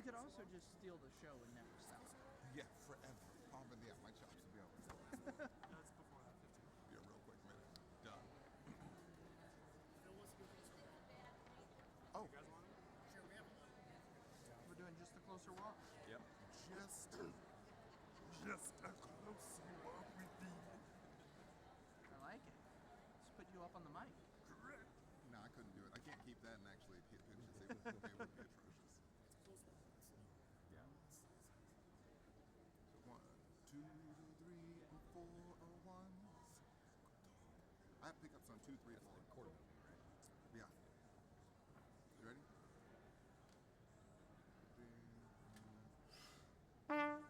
could also just steal the show and never stop. Yeah, forever. Yeah, my chops will be over. That's before that, 15. Be a real quick minute. Done. Oh, You guys want it? We're doing just a closer walk. yep. Just a closer walk with thee. I like it. Let's put you up on the mic. Correct. No, I couldn't do it. I can't keep that and actually hit pitches. It would be atrocious. Yeah. So 1, 2, 3, and 4, 1. I have pickups on 2, 3, 4. Quarter. Yeah. You ready? Thank you.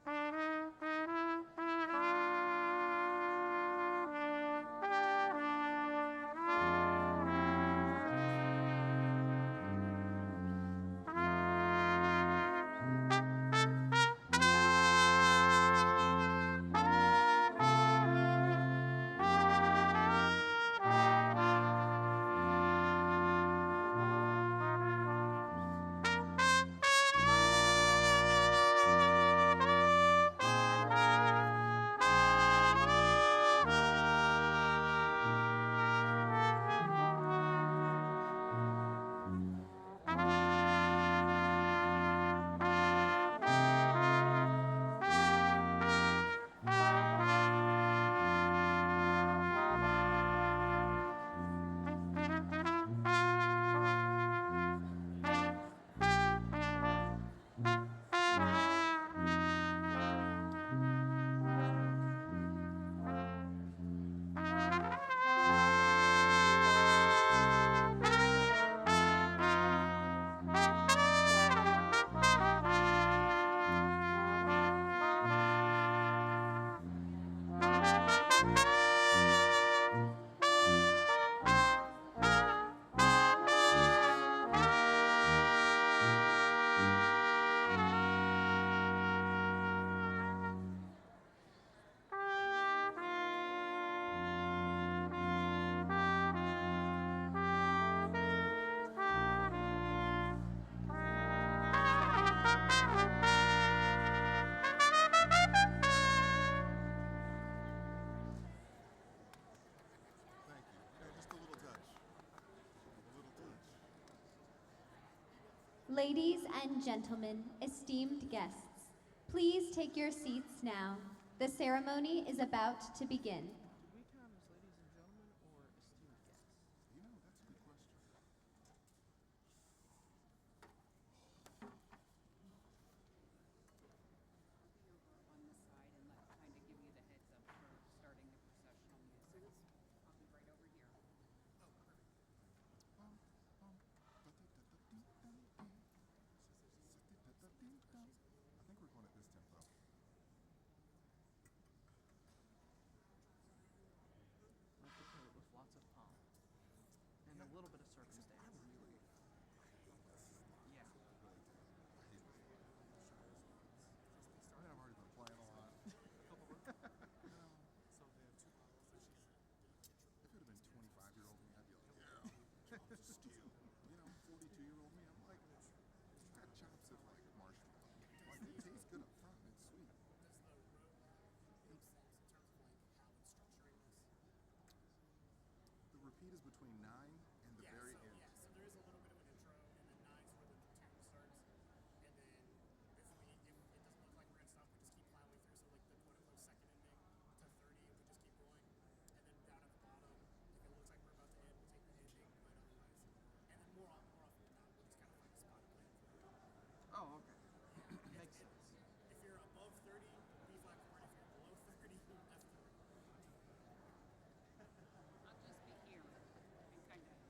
Just a little touch. A little touch. Ladies and gentlemen, esteemed guests, please take your seats now. The ceremony is about to begin. Do we count as ladies and gentlemen or esteemed guests? You know, that's a good question. On the side and kind of give you the heads up for starting the processional music. I'll be right over here. I think we're going at this tempo. We have to play it with lots of pomp and a little bit of circumstance. I really Yeah. hate this. I mean, I've already been playing a lot. So they have 2 bottles that she's If it would have been 25-year-old me, I'd be like, yeah, chops of steel. You know, 42-year-old me, I'm like, I had chops of like marshmallow. Like, it tastes good up front and it's sweet. Does the road make sense in terms of like how it's structuring this? The repeat is between 9 and the very end. Yeah, so there is a little bit of an intro, and then 9's where the tune starts, and then if it doesn't look like we're gonna stop, we just keep plowing through. So like the quote unquote second ending to 30, we just keep going, and then down at the bottom, if it looks like we're about to end, we'll take the ending, but otherwise, and then more often than not, we'll just kind of find a spot to play it through. Oh, okay. Makes sense. If you're above 30, B flat chord. If you're below 30, F chord. I'll just be here and kind of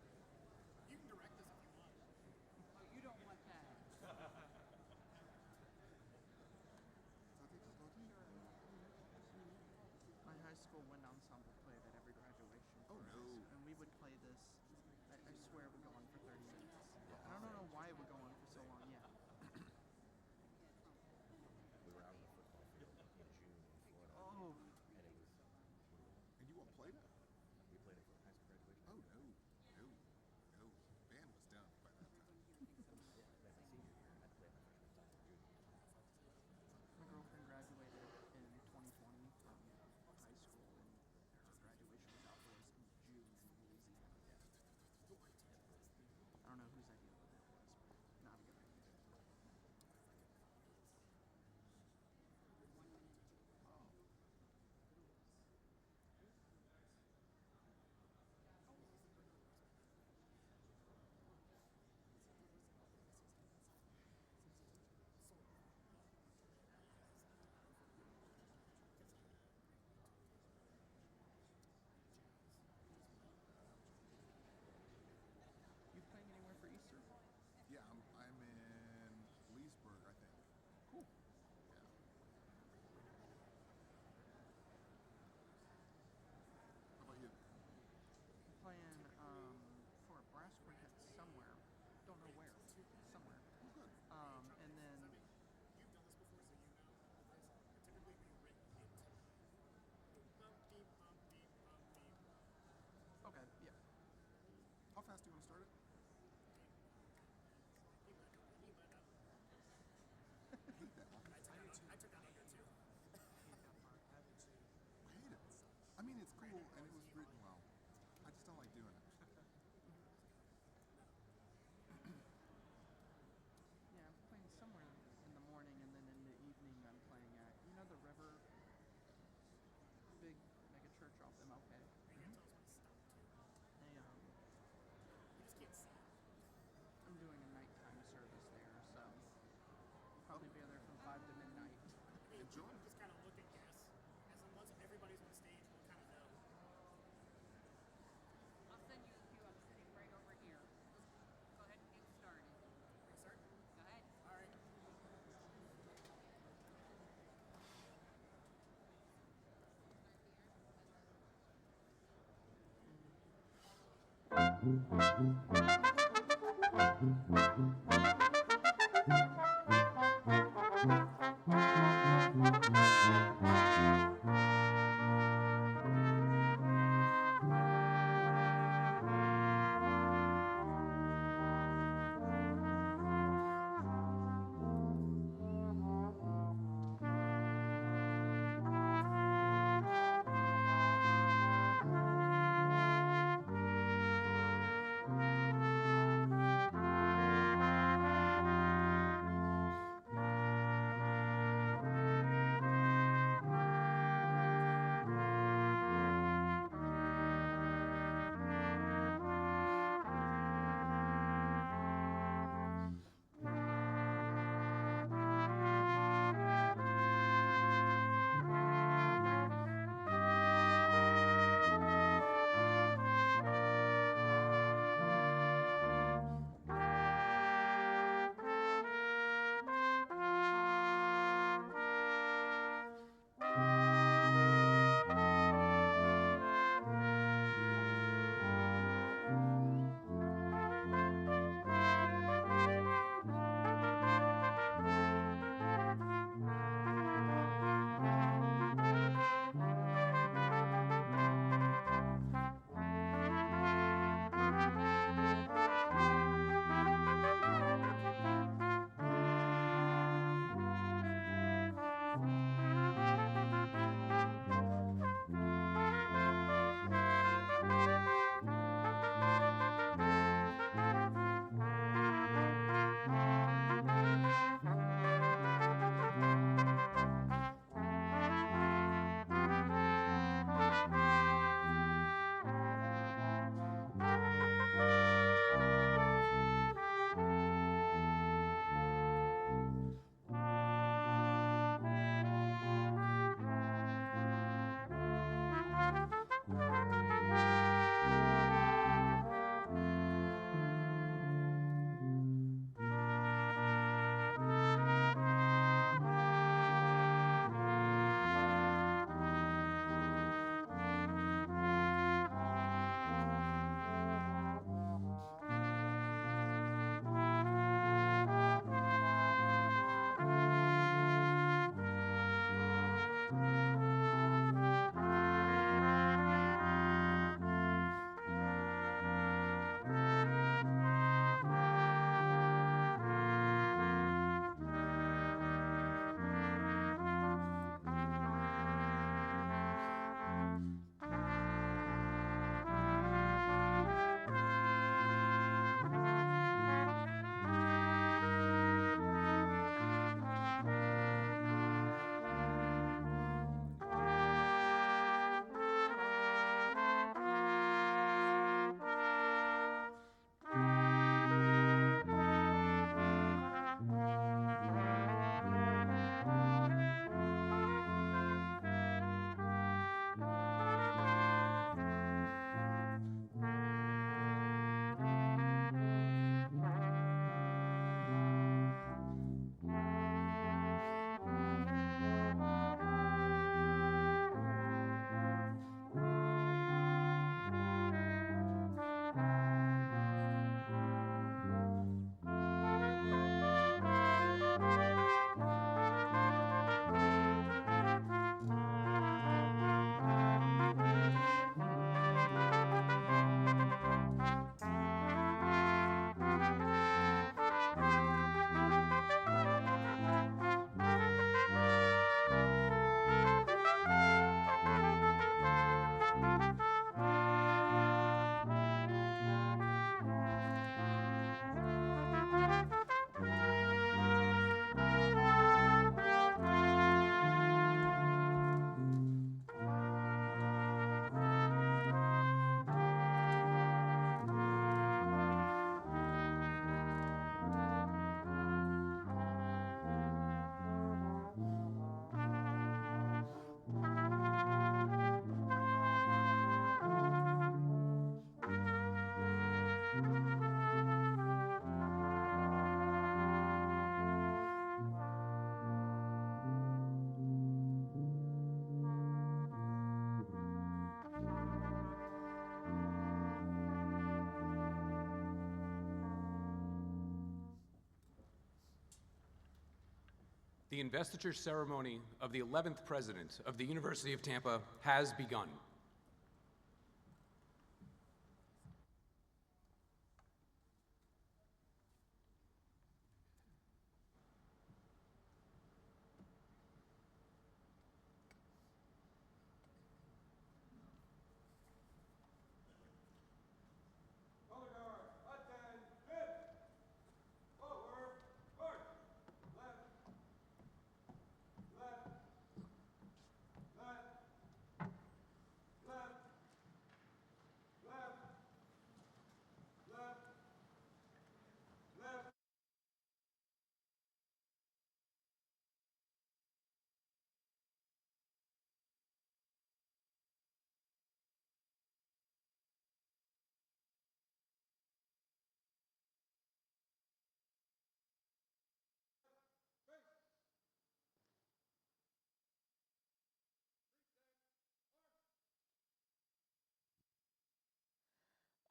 The investiture ceremony of the 11th president of the University of Tampa has begun.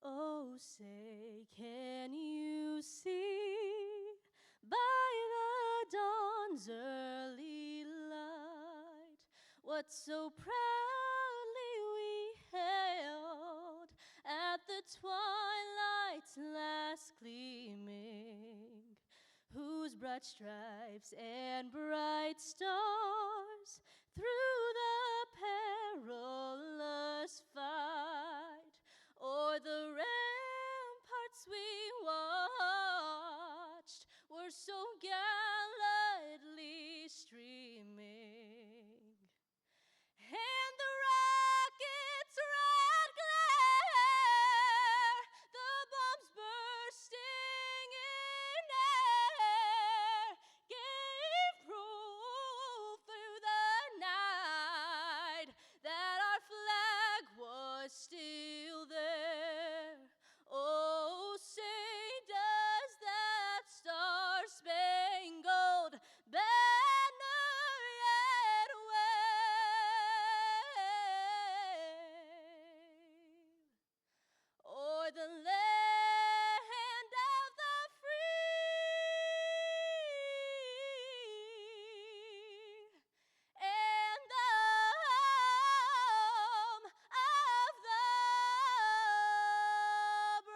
Oh, say, can you see by the dawn's early light what so proudly we hailed at the twilight's last gleaming, whose broad stripes and bright stars through the perilous fight o'er the ramparts we watched were so gallantly streaming, and the rocket's red glare, the bombs bursting in air, gave proof through the night that our flag was still there. Oh, say does that star-spangled banner yet wave o'er the land of the free and the home of the brave.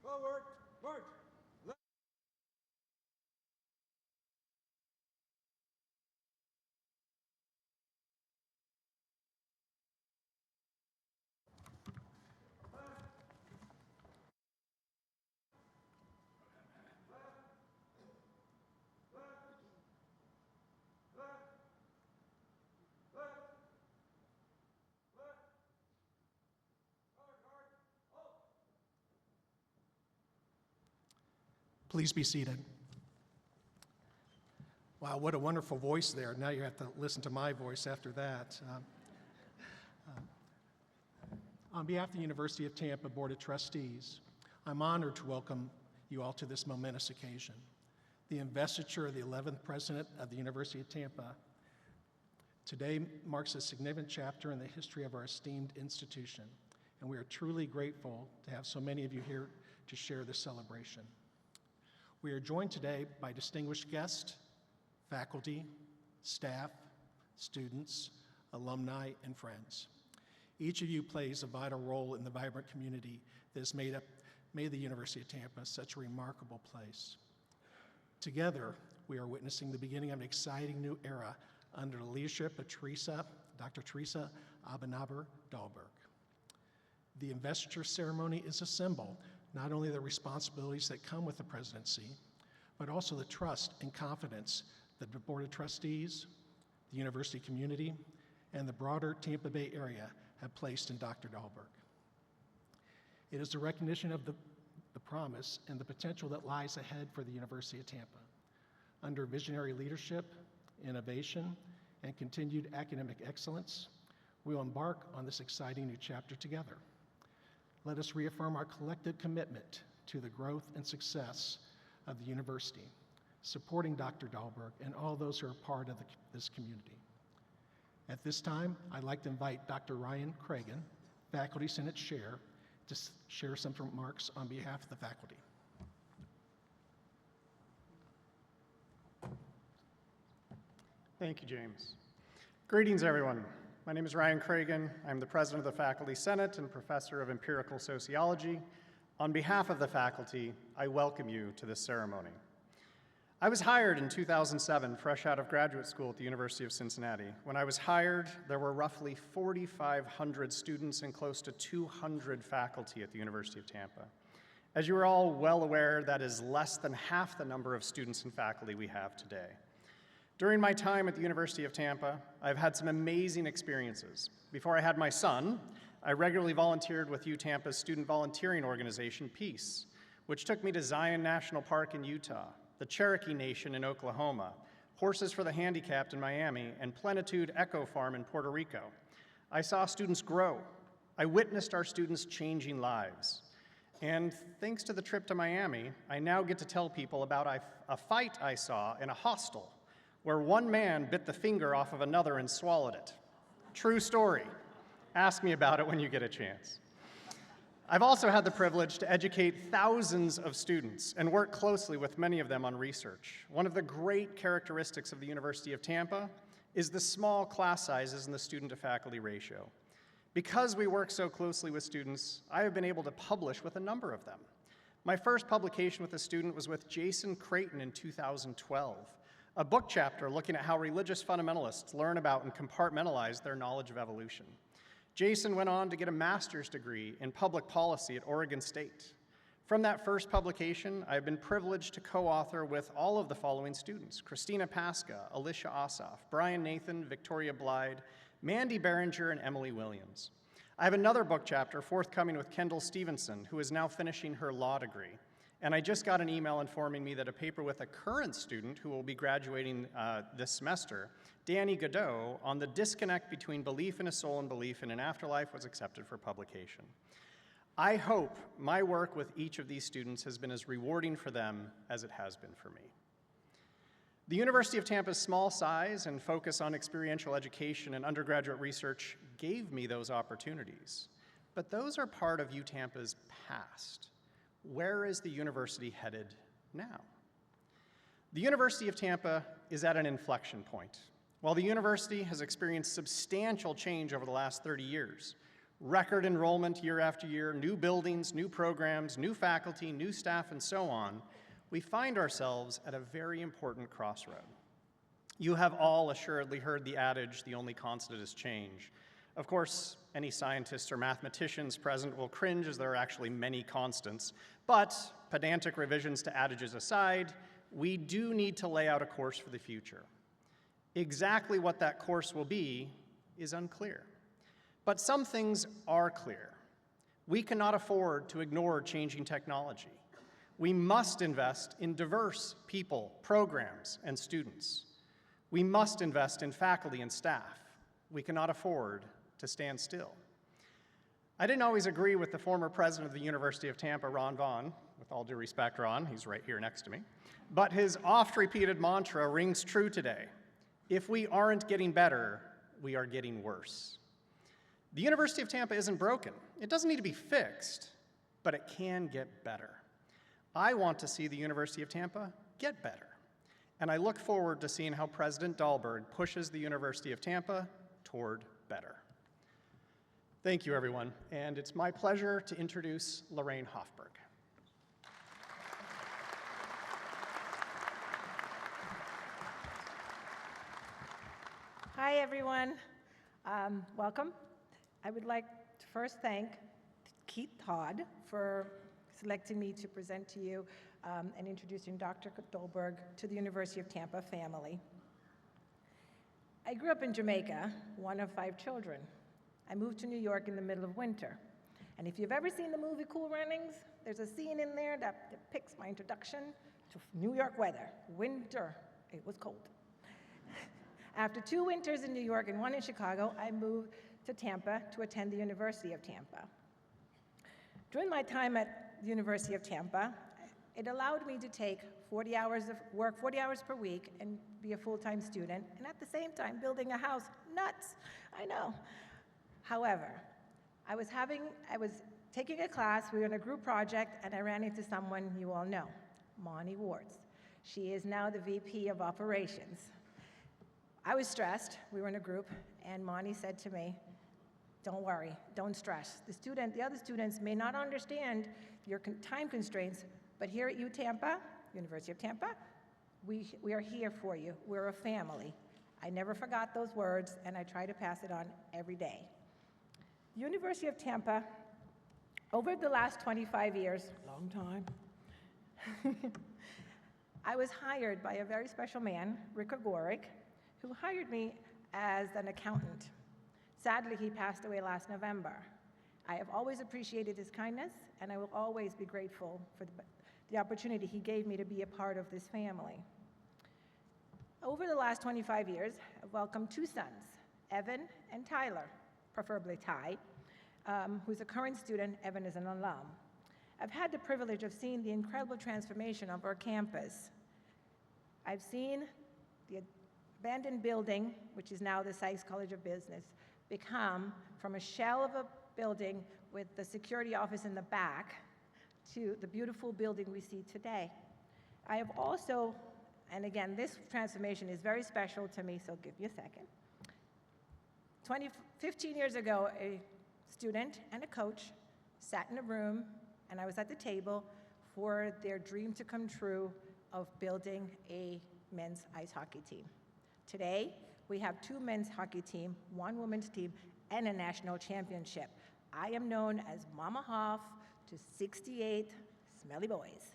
Forward, march. Please be seated. Wow, what a wonderful voice there. Now you have to listen to my voice after that. On behalf of the University of Tampa Board of Trustees, I'm honored to welcome you all to this momentous occasion, the investiture of the 11th president of the University of Tampa. Today marks a significant chapter in the history of our esteemed institution, and we are truly grateful to have so many of you here to share this celebration. We are joined today by distinguished guests, faculty, staff, students, alumni, and friends. Each of you plays a vital role in the vibrant community that has made the University of Tampa such a remarkable place. Together, we are witnessing the beginning of an exciting new era under the leadership of Dr. Teresa Abinaber-Dahlberg. The investiture ceremony is a symbol not only of the responsibilities that come with the presidency, but also the trust and confidence that the Board of Trustees, the university community, and the broader Tampa Bay area have placed in Dr. Dahlberg. It is a recognition of the promise and the potential that lies ahead for the University of Tampa. Under visionary leadership, innovation, and continued academic excellence, we will embark on this exciting new chapter together. Let us reaffirm our collective commitment to the growth and success of the university, supporting Dr. Dahlberg, and all those who are part of this community. At this time, I'd like to invite Dr. Ryan Cragen, Faculty Senate Chair, to share some remarks on behalf of the faculty. Thank you, James. Greetings, everyone. My name is Ryan Cragen. I'm the president of the Faculty Senate and professor of empirical sociology. On behalf of the faculty, I welcome you to this ceremony. I was hired in 2007, fresh out of graduate school at the University of Cincinnati. When I was hired, there were roughly 4,500 students and close to 200 faculty at the University of Tampa. As you are all well aware, that is less than half the number of students and faculty we have today. During my time at the University of Tampa, I've had some amazing experiences. Before I had my son, I regularly volunteered with UTampa's student volunteering organization, Peace, which took me to Zion National Park in Utah, the Cherokee Nation in Oklahoma, Horses for the Handicapped in Miami, and Plenitude Echo Farm in Puerto Rico. I saw students grow. I witnessed our students changing lives. And thanks to the trip to Miami, I now get to tell people about a fight I saw in a hostel where one man bit the finger off of another and swallowed it. True story. Ask me about it when you get a chance. I've also had the privilege to educate thousands of students and work closely with many of them on research. One of the great characteristics of the University of Tampa is the small class sizes and the student-to-faculty ratio. Because we work so closely with students, I have been able to publish with a number of them. My first publication with a student was with Jason Creighton in 2012, a book chapter looking at how religious fundamentalists learn about and compartmentalize their knowledge of evolution. Jason went on to get a master's degree in public policy at Oregon State. From that first publication, I've been privileged to co-author with all of the following students: Christina Pasca, Alicia Ossoff, Brian Nathan, Victoria Blyde, Mandy Berenger, and Emily Williams. I have another book chapter forthcoming with Kendall Stevenson, who is now finishing her law degree. And I just got an email informing me that a paper with a current student who will be graduating this semester, Danny Godot, on the disconnect between belief in a soul and belief in an afterlife was accepted for publication. I hope my work with each of these students has been as rewarding for them as it has been for me. The University of Tampa's small size and focus on experiential education and undergraduate research gave me those opportunities, but those are part of UTampa's past. Where is the university headed now? The University of Tampa is at an inflection point. While the university has experienced substantial change over the last 30 years, record enrollment year after year, new buildings, new programs, new faculty, new staff, and so on, we find ourselves at a very important crossroad. You have all assuredly heard the adage, the only constant is change. Of course, any scientists or mathematicians present will cringe as there are actually many constants, but pedantic revisions to adages aside, we do need to lay out a course for the future. Exactly what that course will be is unclear. But some things are clear. We cannot afford to ignore changing technology. We must invest in diverse people, programs, and students. We must invest in faculty and staff. We cannot afford to stand still. I didn't always agree with the former president of the University of Tampa, Ron Vaughn. With all due respect, Ron, he's right here next to me. But his oft-repeated mantra rings true today. If we aren't getting better, we are getting worse. The University of Tampa isn't broken. It doesn't need to be fixed, but it can get better. I want to see the University of Tampa get better, and I look forward to seeing how President Dahlberg pushes the University of Tampa toward better. Thank you, everyone, and it's my pleasure to introduce Lorraine Hofberg. Hi, everyone. Welcome. I would like to first thank Keith Todd for selecting me to present to you and introducing Dr. Dahlberg to the University of Tampa family. I grew up in Jamaica, one of 5 children. I moved to New York in the middle of winter. And if you've ever seen the movie Cool Runnings, there's a scene in there that depicts my introduction to New York weather. Winter, it was cold. After 2 winters in New York and 1 in Chicago, I moved to Tampa to attend the University of Tampa. During my time at the University of Tampa, it allowed me to take 40 hours of work, 40 hours per week, and be a full-time student, and at the same time building a house. Nuts, I know. However, I was taking a class, we were in a group project, and I ran into someone you all know, Monty Wards. She is now the VP of Operations. I was stressed, we were in a group, and Monty said to me, don't worry, don't stress. The other students may not understand your time constraints, but here at UTampa, University of Tampa, we are here for you. We're a family. I never forgot those words, and I try to pass it on every day. University of Tampa, over the last 25 years, long time, I was hired by a very special man, Rick Agoric, who hired me as an accountant. Sadly, he passed away last November. I have always appreciated his kindness, and I will always be grateful for the opportunity he gave me to be a part of this family. Over the last 25 years, I've welcomed two sons, Evan and Tyler, preferably Ty, who's a current student. Evan is an alum. I've had the privilege of seeing the incredible transformation of our campus. I've seen the abandoned building, which is now the Sykes College of Business, become from a shell of a building with the security office in the back to the beautiful building we see today. I have also, and again, this transformation is very special to me, so give me a second. 15 years ago, a student and a coach sat in a room, and I was at the table for their dream to come true of building a men's ice hockey team. Today, we have two men's hockey team, one women's team, and a national championship. I am known as Mama Hoff to 68 smelly boys.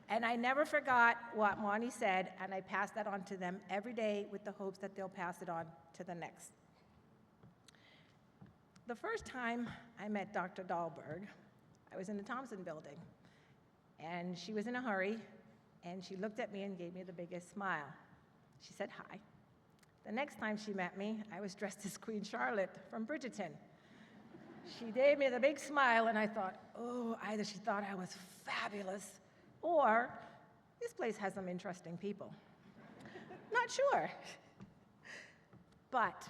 And I never forgot what Monty said, and I pass that on to them every day with the hopes that they'll pass it on to the next. The first time I met Dr. Dahlberg, I was in the Thompson building, and she was in a hurry, and she looked at me and gave me the biggest smile. She said hi. The next time she met me, I was dressed as Queen Charlotte from Bridgerton. She gave me the big smile, and I thought, oh, either she thought I was fabulous, or this place has some interesting people. Not sure. But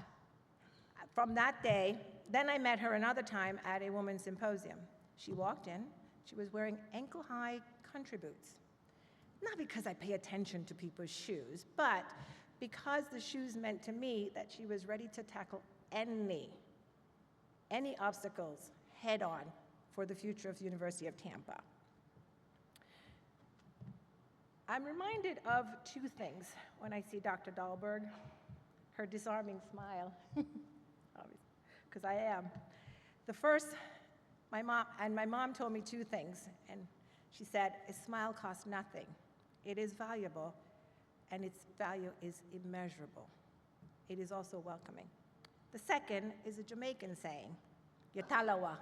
from that day, then I met her another time at a women's symposium. She walked in, she was wearing ankle-high country boots. Not because I pay attention to people's shoes, but because the shoes meant to me that she was ready to tackle any obstacles head-on for the future of the University of Tampa. I'm reminded of two things when I see Dr. Dahlberg, her disarming smile, because I am. The first, my mom told me two things, and she said, a smile costs nothing. It is valuable, and its value is immeasurable. It is also welcoming. The second is a Jamaican saying, Yatalawa.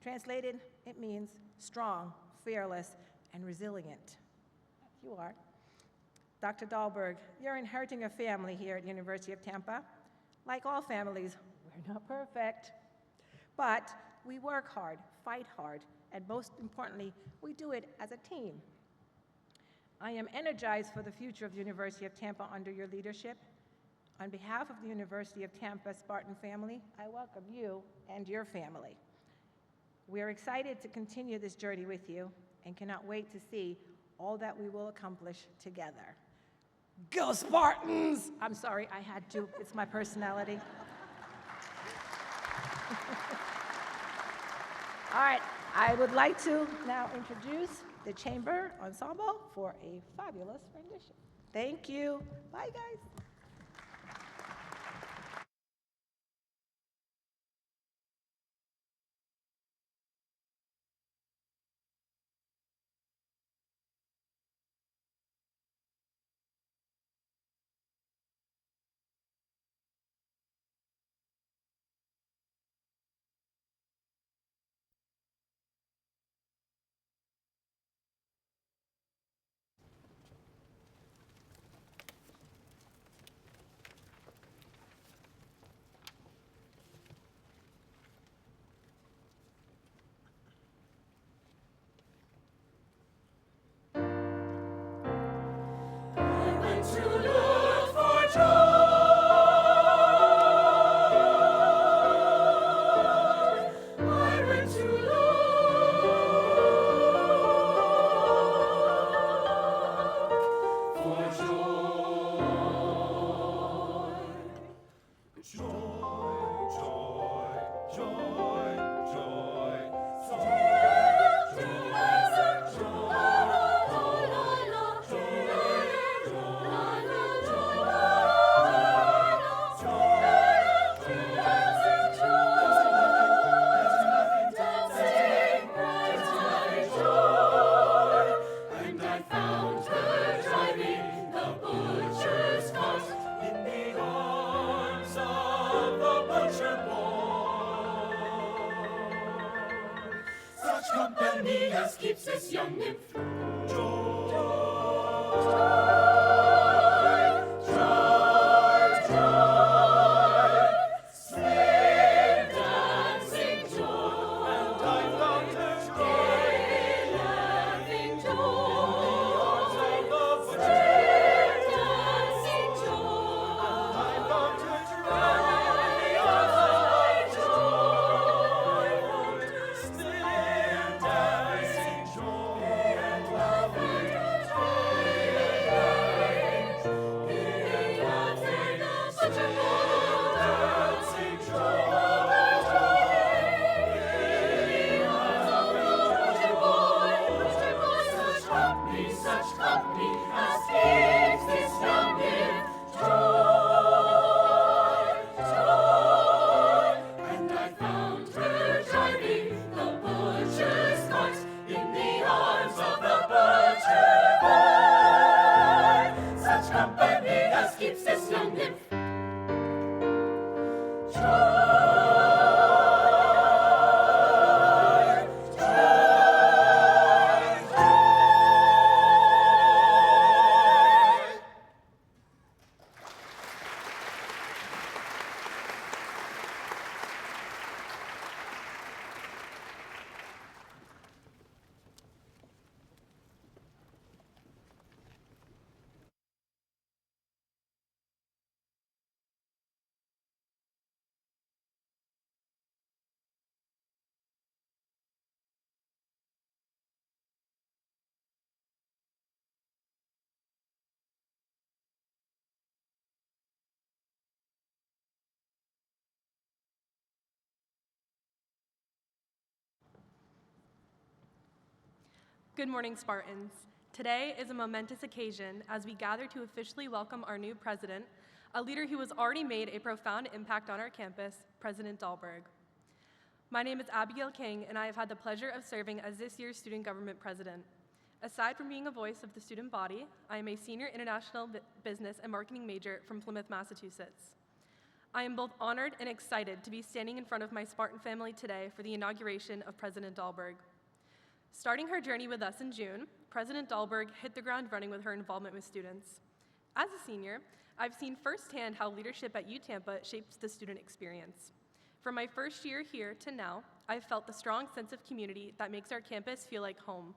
Translated, it means strong, fearless, and resilient. You are. Dr. Dahlberg, you're inheriting a family here at University of Tampa. Like all families, we're not perfect, but we work hard, fight hard, and most importantly, we do it as a team. I am energized for the future of the University of Tampa under your leadership. On behalf of the University of Tampa Spartan family, I welcome you and your family. We are excited to continue this journey with you and cannot wait to see all that we will accomplish together. Go Spartans! I'm sorry, I had to. It's my personality. All right, I would like to now introduce the Chamber Ensemble for a fabulous rendition. Thank you. Bye, guys. such company as keeps this young nymph Good morning, Spartans. Today is a momentous occasion as we gather to officially welcome our new president, a leader who has already made a profound impact on our campus, President Dahlberg. My name is Abigail King, and I have had the pleasure of serving as this year's student government president. Aside from being a voice of the student body, I am a senior international business and marketing major from Plymouth, Massachusetts. I am both honored and excited to be standing in front of my Spartan family today for the inauguration of President Dahlberg. Starting her journey with us in June, President Dahlberg hit the ground running with her involvement with students. As a senior, I've seen firsthand how leadership at UTampa shapes the student experience. From my first year here to now, I've felt the strong sense of community that makes our campus feel like home.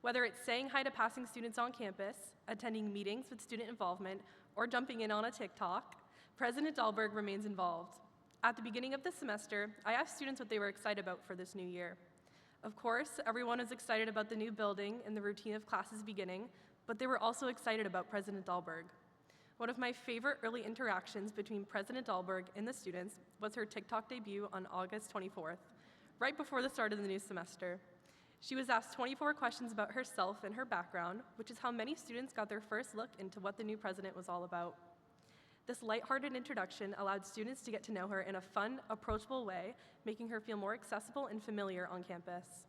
Whether it's saying hi to passing students on campus, attending meetings with student involvement, or jumping in on a TikTok, President Dahlberg remains involved. At the beginning of the semester, I asked students what they were excited about for this new year. Of course, everyone is excited about the new building and the routine of classes beginning, but they were also excited about President Dahlberg. One of my favorite early interactions between President Dahlberg and the students was her TikTok debut on August 24th, right before the start of the new semester. She was asked 24 questions about herself and her background, which is how many students got their first look into what the new president was all about. This lighthearted introduction allowed students to get to know her in a fun, approachable way, making her feel more accessible and familiar on campus.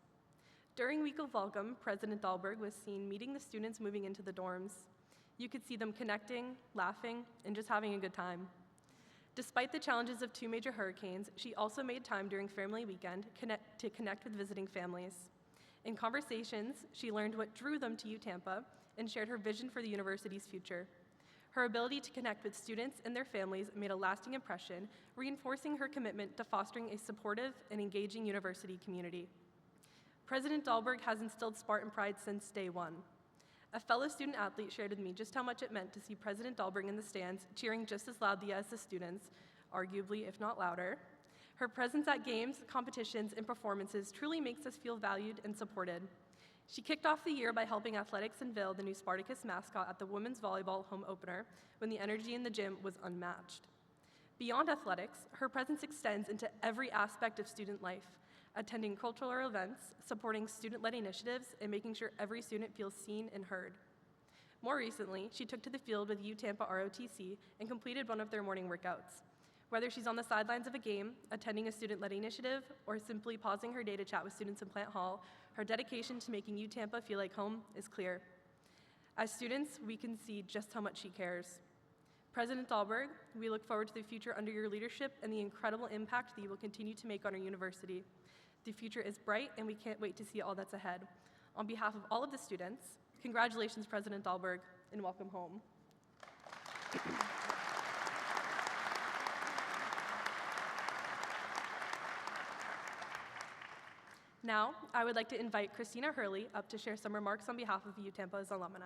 During Week of Welcome, President Dahlberg was seen meeting the students moving into the dorms. You could see them connecting, laughing, and just having a good time. Despite the challenges of 2 major hurricanes, she also made time during Family Weekend to connect with visiting families. In conversations, she learned what drew them to UTampa and shared her vision for the university's future. Her ability to connect with students and their families made a lasting impression, reinforcing her commitment to fostering a supportive and engaging university community. President Dahlberg has instilled Spartan pride since day one. A fellow student athlete shared with me just how much it meant to see President Dahlberg in the stands, cheering just as loudly as the students, arguably if not louder. Her presence at games, competitions, and performances truly makes us feel valued and supported. She kicked off the year by helping athletics unveil the new Spartacus mascot at the women's volleyball home opener when the energy in the gym was unmatched. Beyond athletics, her presence extends into every aspect of student life, attending cultural events, supporting student-led initiatives, and making sure every student feels seen and heard. More recently, she took to the field with UTampa ROTC and completed one of their morning workouts. Whether she's on the sidelines of a game, attending a student-led initiative, or simply pausing her day to chat with students in Plant Hall, her dedication to making UTampa feel like home is clear. As students, we can see just how much she cares. President Dahlberg, we look forward to the future under your leadership and the incredible impact that you will continue to make on our university. The future is bright, and we can't wait to see all that's ahead. On behalf of all of the students, congratulations, President Dahlberg, and welcome home. Now, I would like to invite Christina Hurley up to share some remarks on behalf of UTampa's alumni.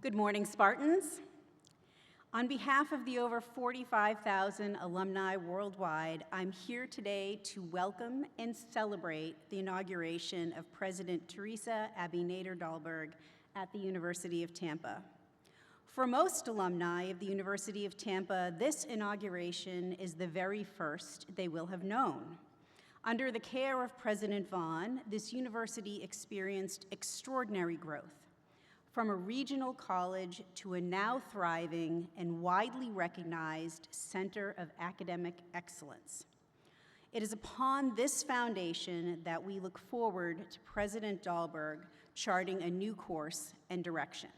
Good morning, Spartans. On behalf of the over 45,000 alumni worldwide, I'm here today to welcome and celebrate the inauguration of President Teresa Abby Nader Dahlberg at the University of Tampa. For most alumni of the University of Tampa, this inauguration is the very first they will have known. Under the care of President Vaughn, this university experienced extraordinary growth, from a regional college to a now thriving and widely recognized center of academic excellence. It is upon this foundation that we look forward to President Dahlberg charting a new course and direction.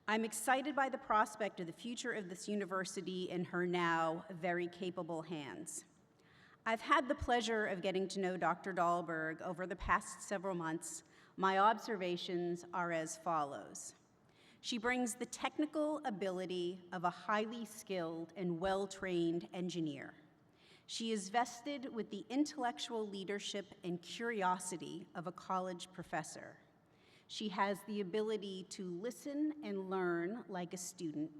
I'm excited by the prospect of the future of this university in her now very capable hands. I've had the pleasure of getting to know Dr. Dahlberg over the past several months. My observations are as follows. She brings the technical ability of a highly skilled and well-trained engineer. She is vested with the intellectual leadership and curiosity of a college professor. She has the ability to listen and learn like a student,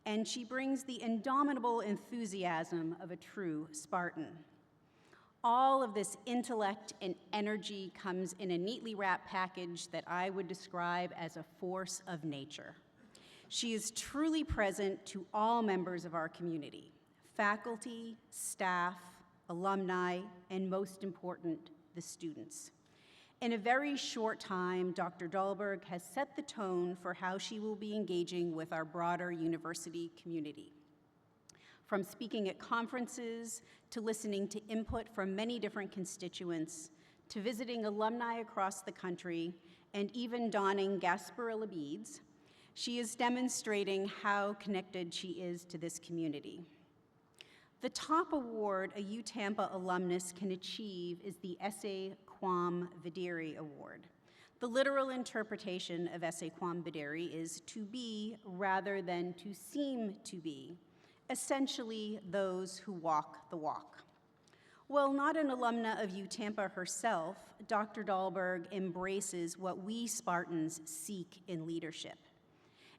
and she brings the indomitable enthusiasm of a true Spartan. All of this intellect and energy comes in a neatly wrapped package that I would describe as a force of nature. She is truly present to all members of our community, faculty, staff, alumni, and most important, the students. In a very short time, Dr. Dahlberg has set the tone for how she will be engaging with our broader university community. From speaking at conferences, to listening to input from many different constituents, to visiting alumni across the country, and even donning Gasparilla beads, she is demonstrating how connected she is to this community. The top award a UTampa alumnus can achieve is the Esse Quam Videre Award. The literal interpretation of Esse Quam Videre is to be rather than to seem to be, essentially those who walk the walk. While not an alumna of UTampa herself, Dr. Dahlberg embraces what we Spartans seek in leadership.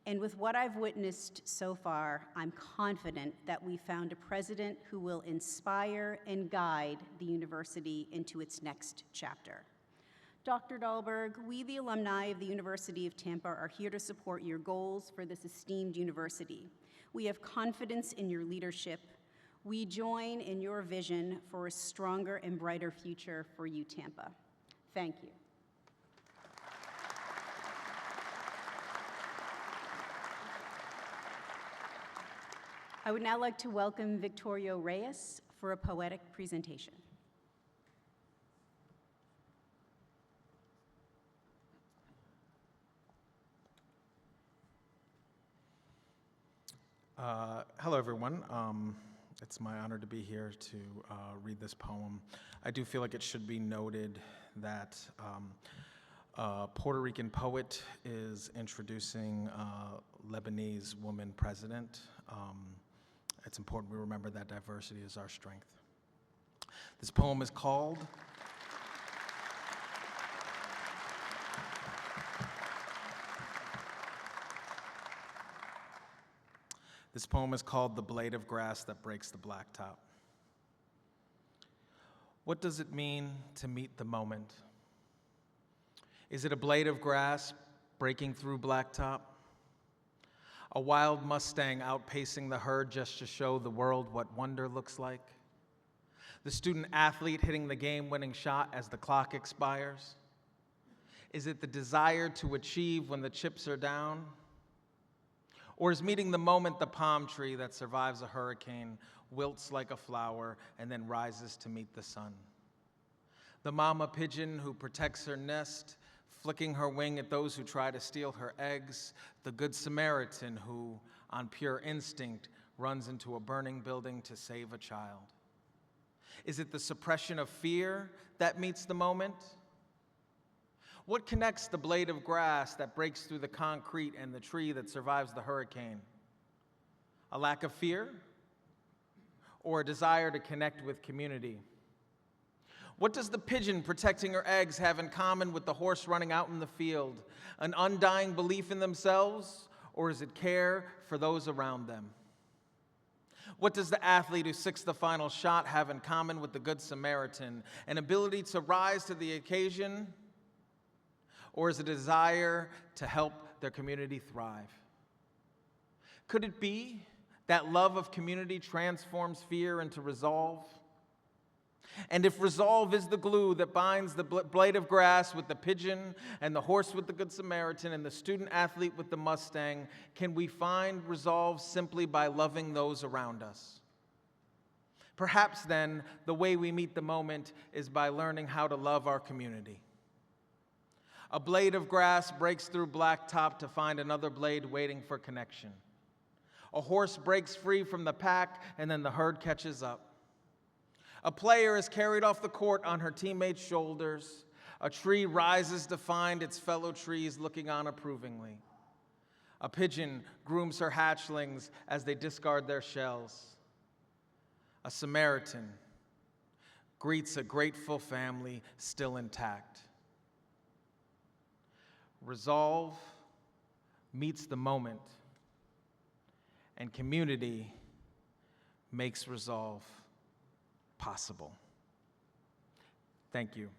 And with what I've witnessed so far, I'm confident that we found a president who will inspire and guide the university into its next chapter. Dr. Dahlberg, we, the alumni of the University of Tampa, are here to support your goals for this esteemed university. We have confidence in your leadership. We join in your vision for a stronger and brighter future for UTampa. Thank you. I would now like to welcome Victorio Reyes for a poetic presentation. Hello, everyone. It's my honor to be here to read this poem. I do feel like it should be noted that a Puerto Rican poet is introducing a Lebanese woman president. It's important we remember that diversity is our strength. This poem is called The Blade of Grass That Breaks the Blacktop. What does it mean to meet the moment? Is it a blade of grass breaking through blacktop? A wild Mustang outpacing the herd just to show the world what wonder looks like? The student athlete hitting the game-winning shot as the clock expires? Is it the desire to achieve when the chips are down? Or is meeting the moment the palm tree that survives a hurricane, wilts like a flower, and then rises to meet the sun? The mama pigeon who protects her nest, flicking her wing at those who try to steal her eggs, the Good Samaritan who, on pure instinct, runs into a burning building to save a child? Is it the suppression of fear that meets the moment? What connects the blade of grass that breaks through the concrete and the tree that survives the hurricane? A lack of fear or a desire to connect with community? What does the pigeon protecting her eggs have in common with the horse running out in the field? An undying belief in themselves, or is it care for those around them? What does the athlete who sicks the final shot have in common with the Good Samaritan? An ability to rise to the occasion, or is it a desire to help their community thrive? Could it be that love of community transforms fear into resolve? And if resolve is the glue that binds the blade of grass with the pigeon and the horse with the Good Samaritan and the student athlete with the Mustang, can we find resolve simply by loving those around us? Perhaps then, the way we meet the moment is by learning how to love our community. A blade of grass breaks through blacktop to find another blade waiting for connection. A horse breaks free from the pack, and then the herd catches up. A player is carried off the court on her teammates' shoulders. A tree rises to find its fellow trees looking on approvingly. A pigeon grooms her hatchlings as they discard their shells. A Samaritan greets a grateful family still intact. Resolve meets the moment, and community makes resolve possible. Thank you.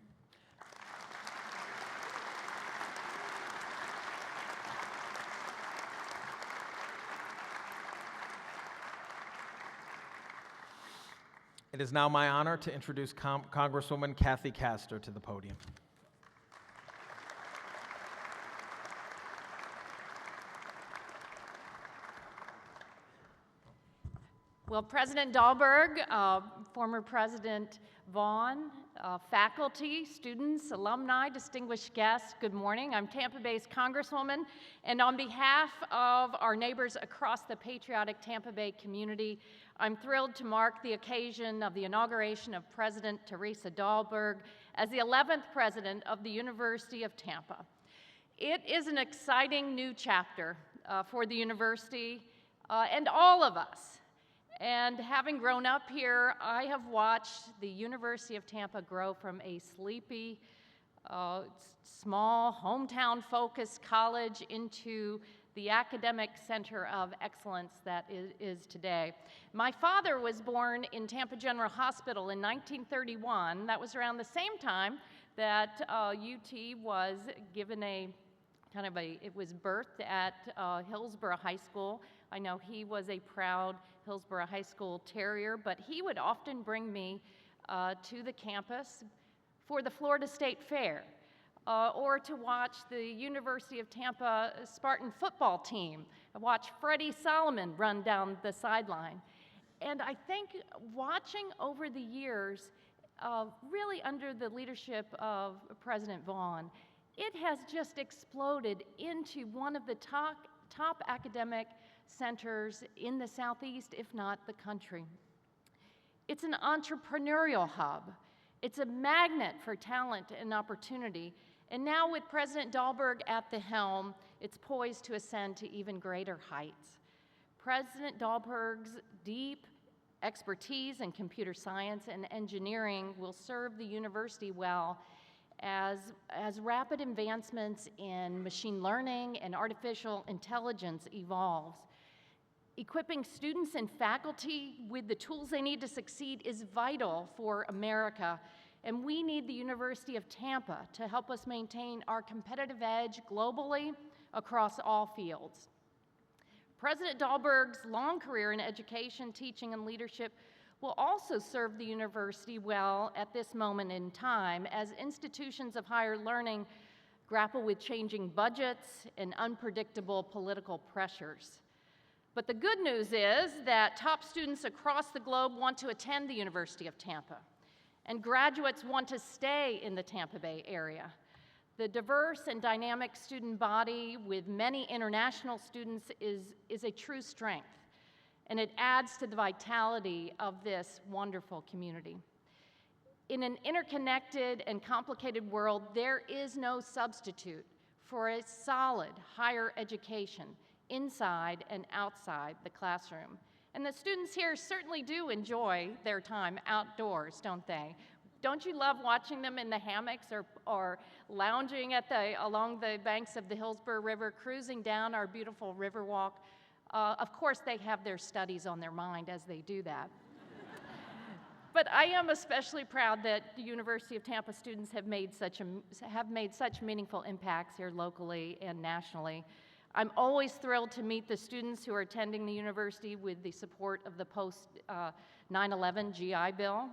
It is now my honor to introduce Congresswoman Kathy Castor to the podium. Well, President Dahlberg, former President Vaughn, faculty, students, alumni, distinguished guests, good morning. I'm Tampa Bay's Congresswoman, and on behalf of our neighbors across the patriotic Tampa Bay community, I'm thrilled to mark the occasion of the inauguration of President Teresa Dahlberg as the 11th president of the University of Tampa. It is an exciting new chapter for the university and all of us. And having grown up here, I have watched the University of Tampa grow from a sleepy, small, hometown-focused college into the academic center of excellence that is today. My father was born in Tampa General Hospital in 1931. That was around the same time that UT was given it was birthed at Hillsborough High School. I know he was a proud Hillsborough High School Terrier, but he would often bring me to the campus for the Florida State Fair or to watch the University of Tampa Spartan football team, watch Freddie Solomon run down the sideline. And I think watching over the years, really under the leadership of President Vaughn, it has just exploded into one of the top academic centers in the Southeast, if not the country. It's an entrepreneurial hub. It's a magnet for talent and opportunity. And now with President Dahlberg at the helm, it's poised to ascend to even greater heights. President Dahlberg's deep expertise in computer science and engineering will serve the university well as rapid advancements in machine learning and artificial intelligence evolves. Equipping students and faculty with the tools they need to succeed is vital for America, and we need the University of Tampa to help us maintain our competitive edge globally across all fields. President Dahlberg's long career in education, teaching, and leadership will also serve the university well at this moment in time as institutions of higher learning grapple with changing budgets and unpredictable political pressures. But the good news is that top students across the globe want to attend the University of Tampa, and graduates want to stay in the Tampa Bay area. The diverse and dynamic student body with many international students is a true strength, and it adds to the vitality of this wonderful community. In an interconnected and complicated world, there is no substitute for a solid higher education inside and outside the classroom. And the students here certainly do enjoy their time outdoors, don't they? Don't you love watching them in the hammocks or lounging along the banks of the Hillsborough River, cruising down our beautiful river walk? Of course, they have their studies on their mind as they do that. But I am especially proud that the University of Tampa students have made such meaningful impacts here locally and nationally. I'm always thrilled to meet the students who are attending the university with the support of the post-9/11 GI Bill.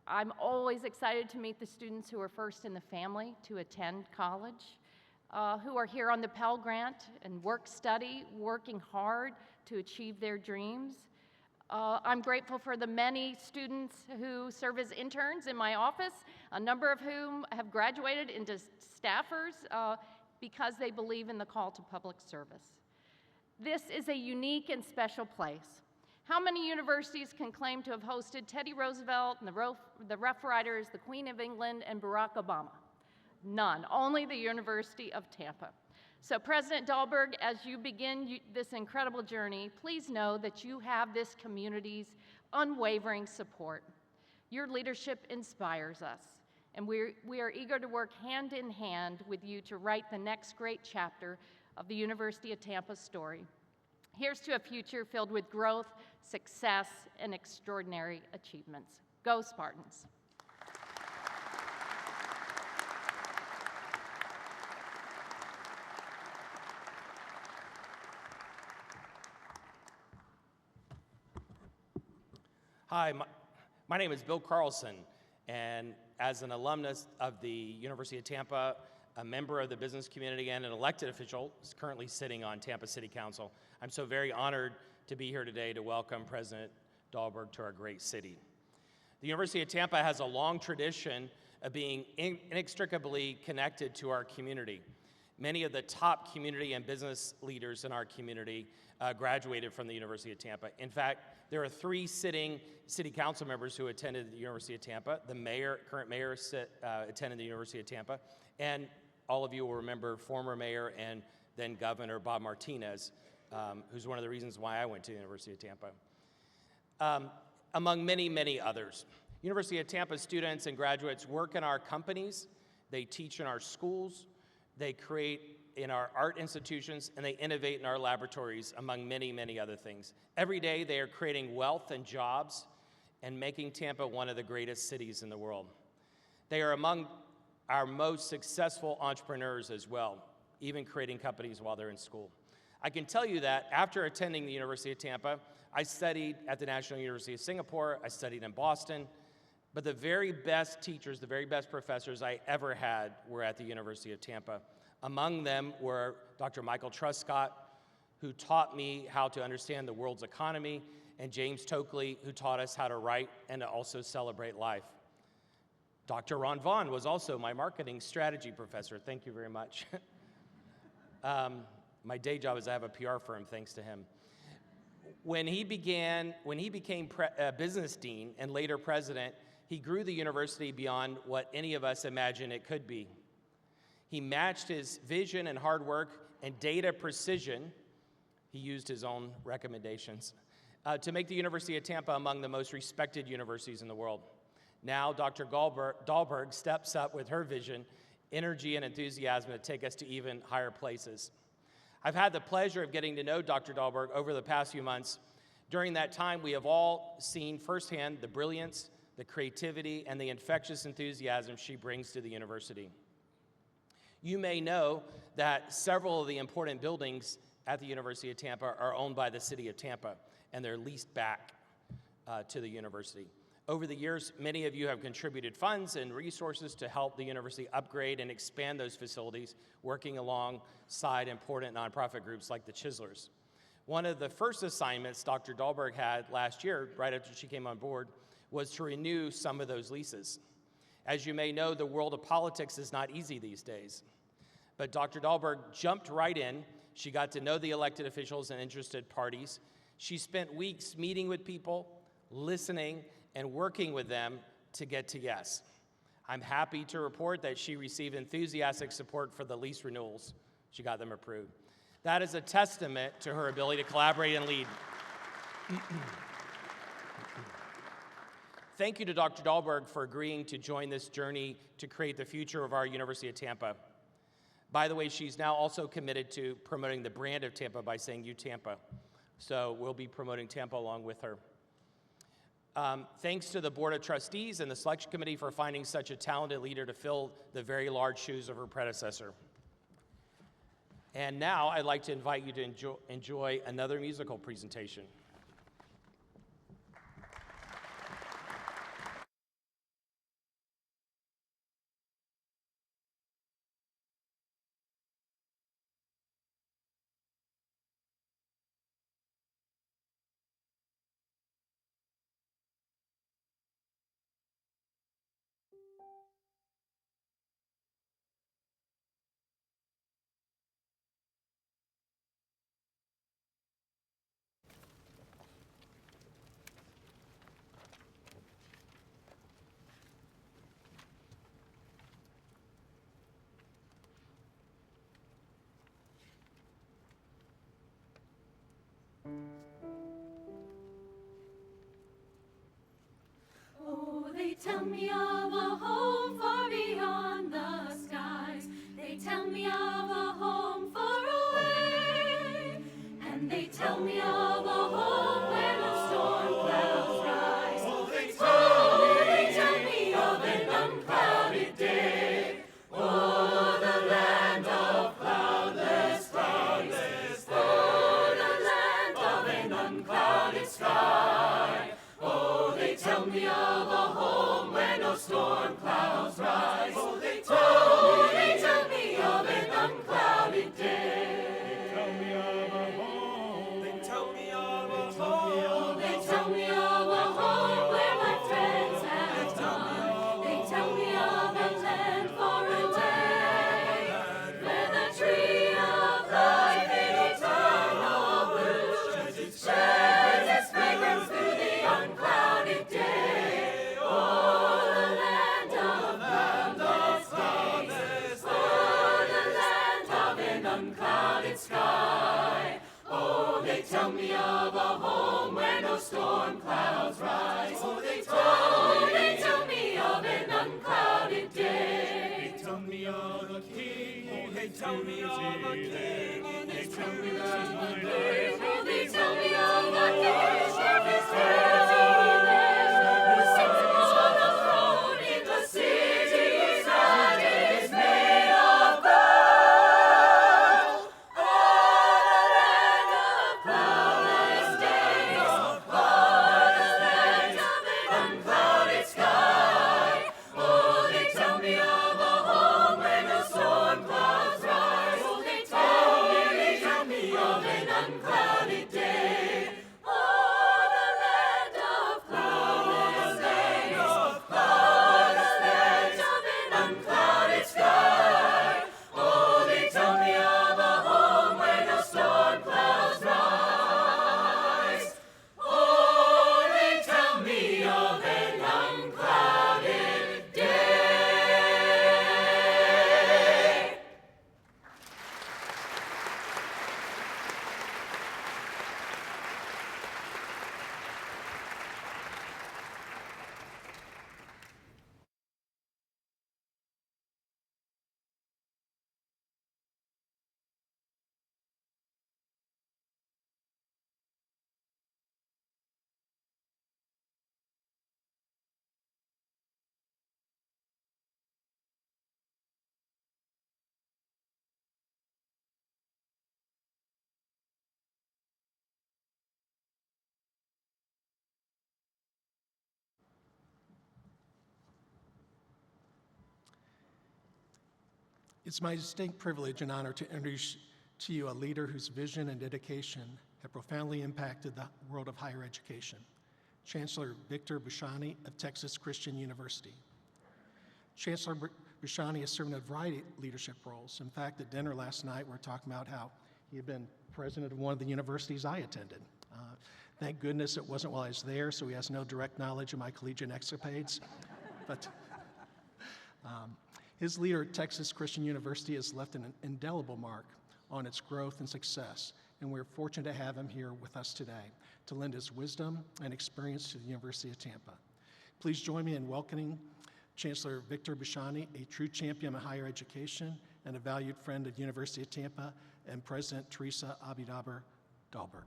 I'm always excited to meet the students who are first in the family to attend college, who are here on the Pell Grant and working hard to achieve their dreams. I'm grateful for the many students who serve as interns in my office, a number of whom have graduated into staffers because they believe in the call to public service. This is a unique and special place. How many universities can claim to have hosted Teddy Roosevelt and the Rough Riders, the Queen of England, and Barack Obama? None, only the University of Tampa. So President Dahlberg, as you begin this incredible journey, please know that you have this community's unwavering support. Your leadership inspires us, and we are eager to work hand in hand with you to write the next great chapter of the University of Tampa's story. Here's to a future filled with growth, success, and extraordinary achievements. Go Spartans. Hi, my name is Bill Carlson, and as an alumnus of the University of Tampa, a member of the business community, and an elected official currently sitting on Tampa City Council, I'm so very honored to be here today to welcome President Dahlberg to our great city. The University of Tampa has a long tradition of being inextricably connected to our community. Many of the top community and business leaders in our community graduated from the University of Tampa. In fact, there are 3 sitting city council members who attended the University of Tampa. The current mayor attended the University of Tampa, and all of you will remember former mayor and then Governor Bob Martinez, who's one of the reasons why I went to the University of Tampa, among many, many others. University of Tampa students and graduates work in our companies, they teach in our schools, they create in our art institutions, and they innovate in our laboratories, among many, many other things. Every day, they are creating wealth and jobs and making Tampa one of the greatest cities in the world. They are among our most successful entrepreneurs as well, even creating companies while they're in school. I can tell you that after attending the University of Tampa, I studied at the National University of Singapore, I studied in Boston, but the very best teachers, the very best professors I ever had were at the University of Tampa. Among them were Dr. Michael Truscott, who taught me how to understand the world's economy, and James Tokley, who taught us how to write and to also celebrate life. Dr. Ron Vaughn was also my marketing strategy professor. Thank you very much. My day job is I have a PR firm, thanks to him. When he became business dean and later president, he grew the university beyond what any of us imagined it could be. He matched his vision and hard work and data precision, he used his own recommendations, to make the University of Tampa among the most respected universities in the world. Now, Dr. Dahlberg steps up with her vision, energy, and enthusiasm to take us to even higher places. I've had the pleasure of getting to know Dr. Dahlberg over the past few months. During that time, we have all seen firsthand the brilliance, the creativity, and the infectious enthusiasm she brings to the university. You may know that several of the important buildings at the University of Tampa are owned by the City of Tampa, and they're leased back to the university. Over the years, many of you have contributed funds and resources to help the university upgrade and expand those facilities, working alongside important nonprofit groups like the Chislers. One of the first assignments Dr. Dahlberg had last year, right after she came on board, was to renew some of those leases. As you may know, the world of politics is not easy these days. But Dr. Dahlberg jumped right in. She got to know the elected officials and interested parties. She spent weeks meeting with people, listening, and working with them to get to yes. I'm happy to report that she received enthusiastic support for the lease renewals. She got them approved. That is a testament to her ability to collaborate and lead. Thank you to Dr. Dahlberg for agreeing to join this journey to create the future of our University of Tampa. By the way, she's now also committed to promoting the brand of Tampa by saying "You Tampa." So we'll be promoting Tampa along with her. Thanks to the Board of Trustees and the Selection Committee for finding such a talented leader to fill the very large shoes of her predecessor. And now I'd like to invite you to enjoy another musical presentation. Oh, they tell me of a home far beyond the skies. They tell me of a home far away. And they tell me of a home where no storm clouds rise. Oh, they tell me of an unclouded day. Oh, the land of cloudless skies. Oh, the land of an unclouded sky. Oh, they tell me of a home where no storm clouds rise. Oh, they tell me of an unclouded day. They tell me of a home. They tell me of a home. They tell me of a home where my friends have gone. They tell me of a land far away, where the tree of life in eternal bloom sheds its fragrance through the unclouded day. Oh, the land of cloudless skies. Oh, the land of an unclouded sky. Oh, they tell me of a home where no storm clouds rise. Oh, they tell me of an unclouded day. They tell me of a king. Oh, they tell me of a king. Oh, they tell me of a king. Oh, they tell me of a king. Of his who sits upon a throne in the city that is made of gold. Oh, the land of cloudless days. Oh, the land of an unclouded sky. Oh, they tell me of a home where no storm clouds rise. Oh, they tell me of an unclouded day. Oh, the land of cloudless days. Oh, the land of an unclouded sky. Oh, they tell me of a home where no storm clouds rise. Oh, they tell me of an unclouded day. It's my distinct privilege and honor to introduce to you a leader whose vision and dedication have profoundly impacted the world of higher education, Chancellor Victor Bushani of Texas Christian University. Chancellor Bashani has served in a variety of leadership roles. In fact, at dinner last night, we were talking about how he had been president of one of the universities I attended. Thank goodness it wasn't while I was there, so he has no direct knowledge of my collegiate escapades. But his leader at Texas Christian University has left an indelible mark on its growth and success, and we're fortunate to have him here with us today to lend his wisdom and experience to the University of Tampa. Please join me in welcoming Chancellor Victor Bashani, a true champion of higher education and a valued friend of the University of Tampa, and President Teresa Abinaber Dahlberg.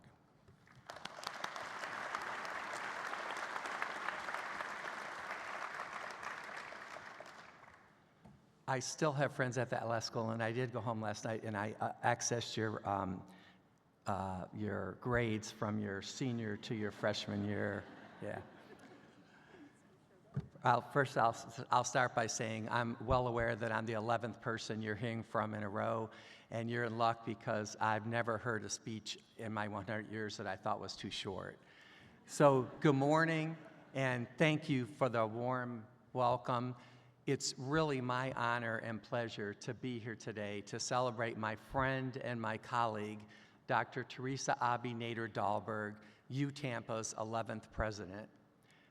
I still have friends at that last school, and I did go home last night and I accessed your grades from your senior to your freshman year. Yeah. I'll start by saying I'm well aware that I'm the 11th person you're hearing from in a row, and you're in luck because I've never heard a speech in my 100 years that I thought was too short. So good morning, and thank you for the warm welcome. It's really my honor and pleasure to be here today to celebrate my friend and my colleague, Dr. Teresa Nader Dahlberg, UTampa's 11th president.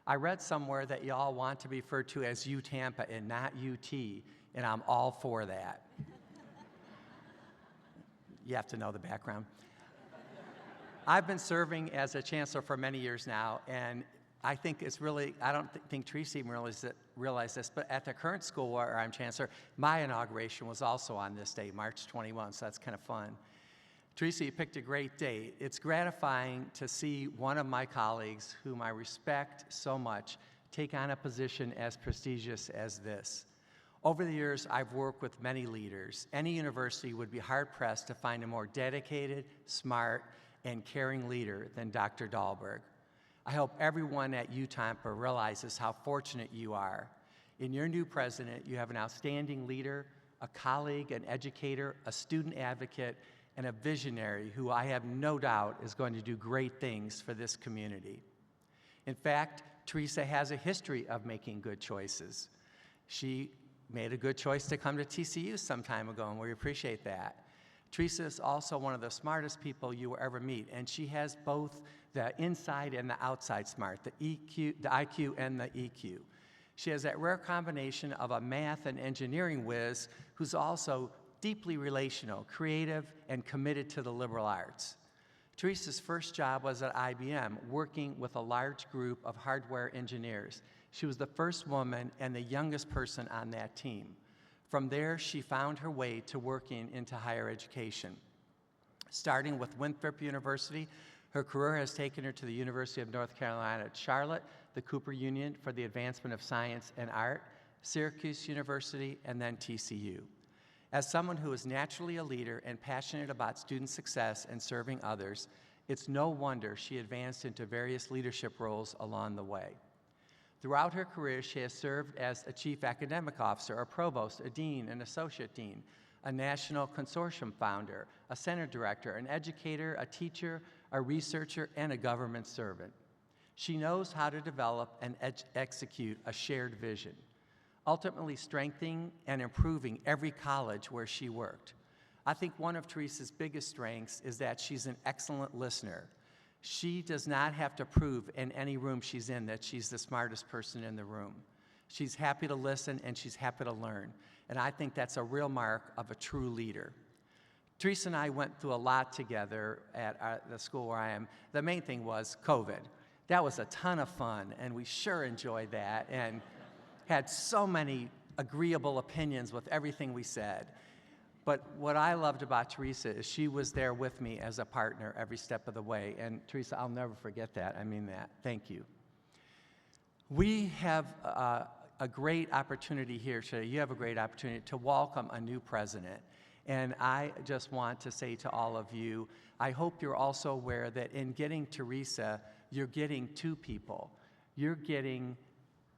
I read somewhere that y'all want to be referred to as UTampa and not UT, and I'm all for that. You have to know the background. I've been serving as a chancellor for many years now, and I think it's really, I don't think Teresa even realized this, but at the current school where I'm chancellor, my inauguration was also on this day, March 21, so that's kind of fun. Teresa, you picked a great date. It's gratifying to see one of my colleagues, whom I respect so much, take on a position as prestigious as this. Over the years, I've worked with many leaders. Any university would be hard-pressed to find a more dedicated, smart, and caring leader than Dr. Dahlberg. I hope everyone at UTampa realizes how fortunate you are. In your new president, you have an outstanding leader, a colleague, an educator, a student advocate, and a visionary who I have no doubt is going to do great things for this community. In fact, Teresa has a history of making good choices. She made a good choice to come to TCU some time ago, and we appreciate that. Teresa is also one of the smartest people you will ever meet, and she has both the inside and the outside smart, the IQ and the EQ. She has that rare combination of a math and engineering whiz who's also deeply relational, creative, and committed to the liberal arts. Teresa's first job was at IBM, working with a large group of hardware engineers. She was the first woman and the youngest person on that team. From there, she found her way to working into higher education. Starting with Winthrop University, her career has taken her to the University of North Carolina at Charlotte, the Cooper Union for the Advancement of Science and Art, Syracuse University, and then TCU. As someone who is naturally a leader and passionate about student success and serving others, it's no wonder she advanced into various leadership roles along the way. Throughout her career, she has served as a chief academic officer, a provost, a dean, an associate dean, a national consortium founder, a center director, an educator, a teacher, a researcher, and a government servant. She knows how to develop and execute a shared vision, ultimately strengthening and improving every college where she worked. I think one of Teresa's biggest strengths is that she's an excellent listener. She does not have to prove in any room she's in that she's the smartest person in the room. She's happy to listen and she's happy to learn. And I think that's a real mark of a true leader. Teresa and I went through a lot together at the school where I am. The main thing was COVID. That was a ton of fun, and we sure enjoyed that and had so many agreeable opinions with everything we said. But what I loved about Teresa is she was there with me as a partner every step of the way. And Teresa, I'll never forget that. I mean that. Thank you. We have a great opportunity here today. You have a great opportunity to welcome a new president. And I just want to say to all of you, I hope you're also aware that in getting Teresa, you're getting two people. You're getting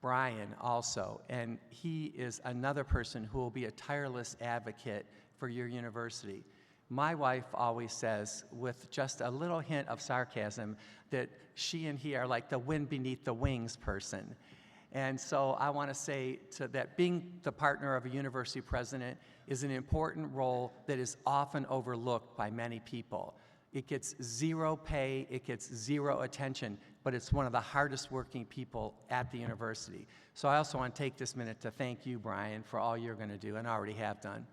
Brian also, and he is another person who will be a tireless advocate for your university. My wife always says, with just a little hint of sarcasm, that she and he are like the wind beneath the wings person. And so I want to say that being the partner of a university president is an important role that is often overlooked by many people. It gets zero pay, it gets zero attention, but it's one of the hardest working people at the university. So I also want to take this minute to thank you, Brian, for all you're going to do and already have done.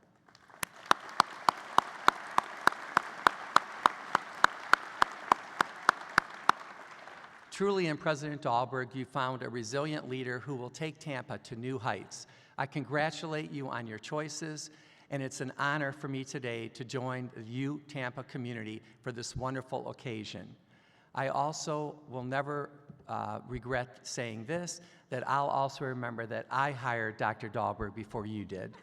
Truly, in President Dahlberg, you found a resilient leader who will take Tampa to new heights. I congratulate you on your choices, and it's an honor for me today to join the Tampa community for this wonderful occasion. I also will never regret saying this, that I'll also remember that I hired Dr. Dahlberg before you did.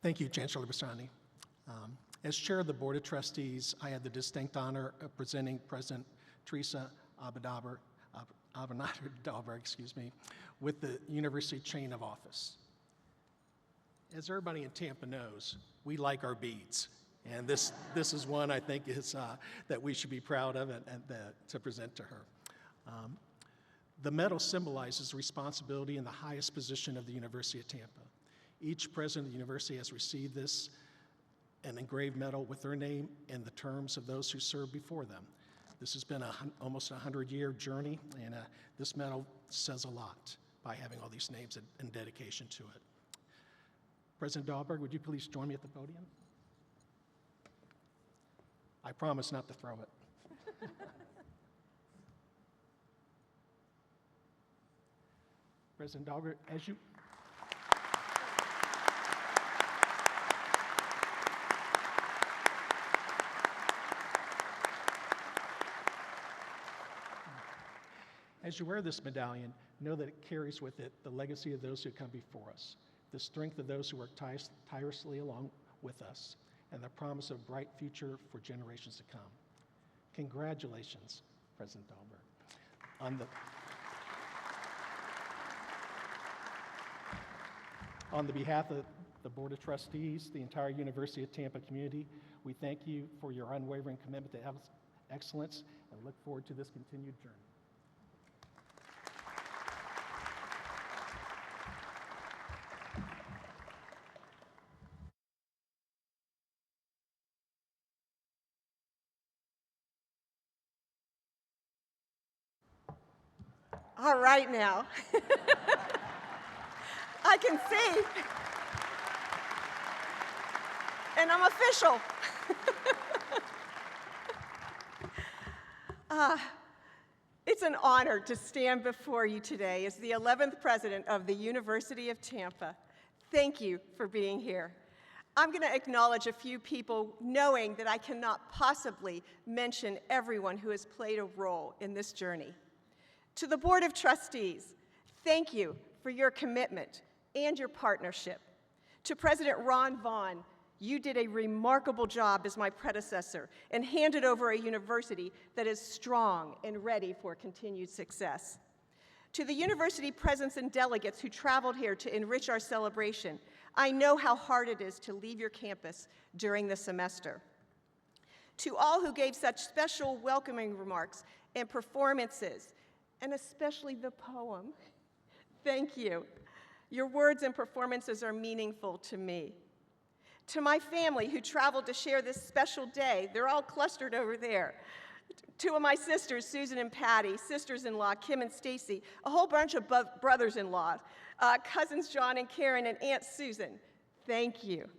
Thank you, Chancellor Bassani. As chair of the Board of Trustees, I had the distinct honor of presenting President Teresa Abinader Dahlberg, with the university chain of office. As everybody in Tampa knows, we like our beads, and this is one I think is that we should be proud of and to present to her. The medal symbolizes responsibility in the highest position of the University of Tampa. Each president of the university has received an engraved medal with their name and the terms of those who served before them. This has been almost a 100-year journey, and this medal says a lot by having all these names and dedication to it. President Dahlberg, would you please join me at the podium? I promise not to throw it. President Dahlberg, as you wear this medallion, know that it carries with it the legacy of those who come before us, the strength of those who work tirelessly along with us, and the promise of a bright future for generations to come. Congratulations, President Dahlberg. On the behalf of the Board of Trustees, the entire University of Tampa community, we thank you for your unwavering commitment to excellence and look forward to this continued journey. All right now. I can see. And I'm official. It's an honor to stand before you today as the 11th president of the University of Tampa. Thank you for being here. I'm going to acknowledge a few people, knowing that I cannot possibly mention everyone who has played a role in this journey. To the Board of Trustees, thank you for your commitment and your partnership. To President Ron Vaughn, you did a remarkable job as my predecessor and handed over a university that is strong and ready for continued success. To the university presidents and delegates who traveled here to enrich our celebration, I know how hard it is to leave your campus during the semester. To all who gave such special welcoming remarks and performances, and especially the poem, thank you. Your words and performances are meaningful to me. To my family who traveled to share this special day, they're all clustered over there. Two of my sisters, Susan and Patty, sisters-in-law, Kim and Stacy, a whole bunch of brothers-in-law, cousins John and Karen, and Aunt Susan, thank you.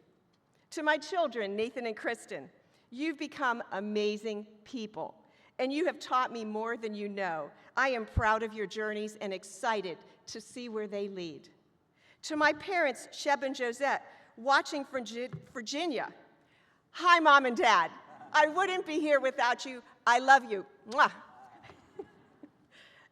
To my children, Nathan and Kristen, you've become amazing people, and you have taught me more than you know. I am proud of your journeys and excited to see where they lead. To my parents, Sheb and Josette, watching from Virginia, hi, Mom and Dad. I wouldn't be here without you. I love you. Mwah.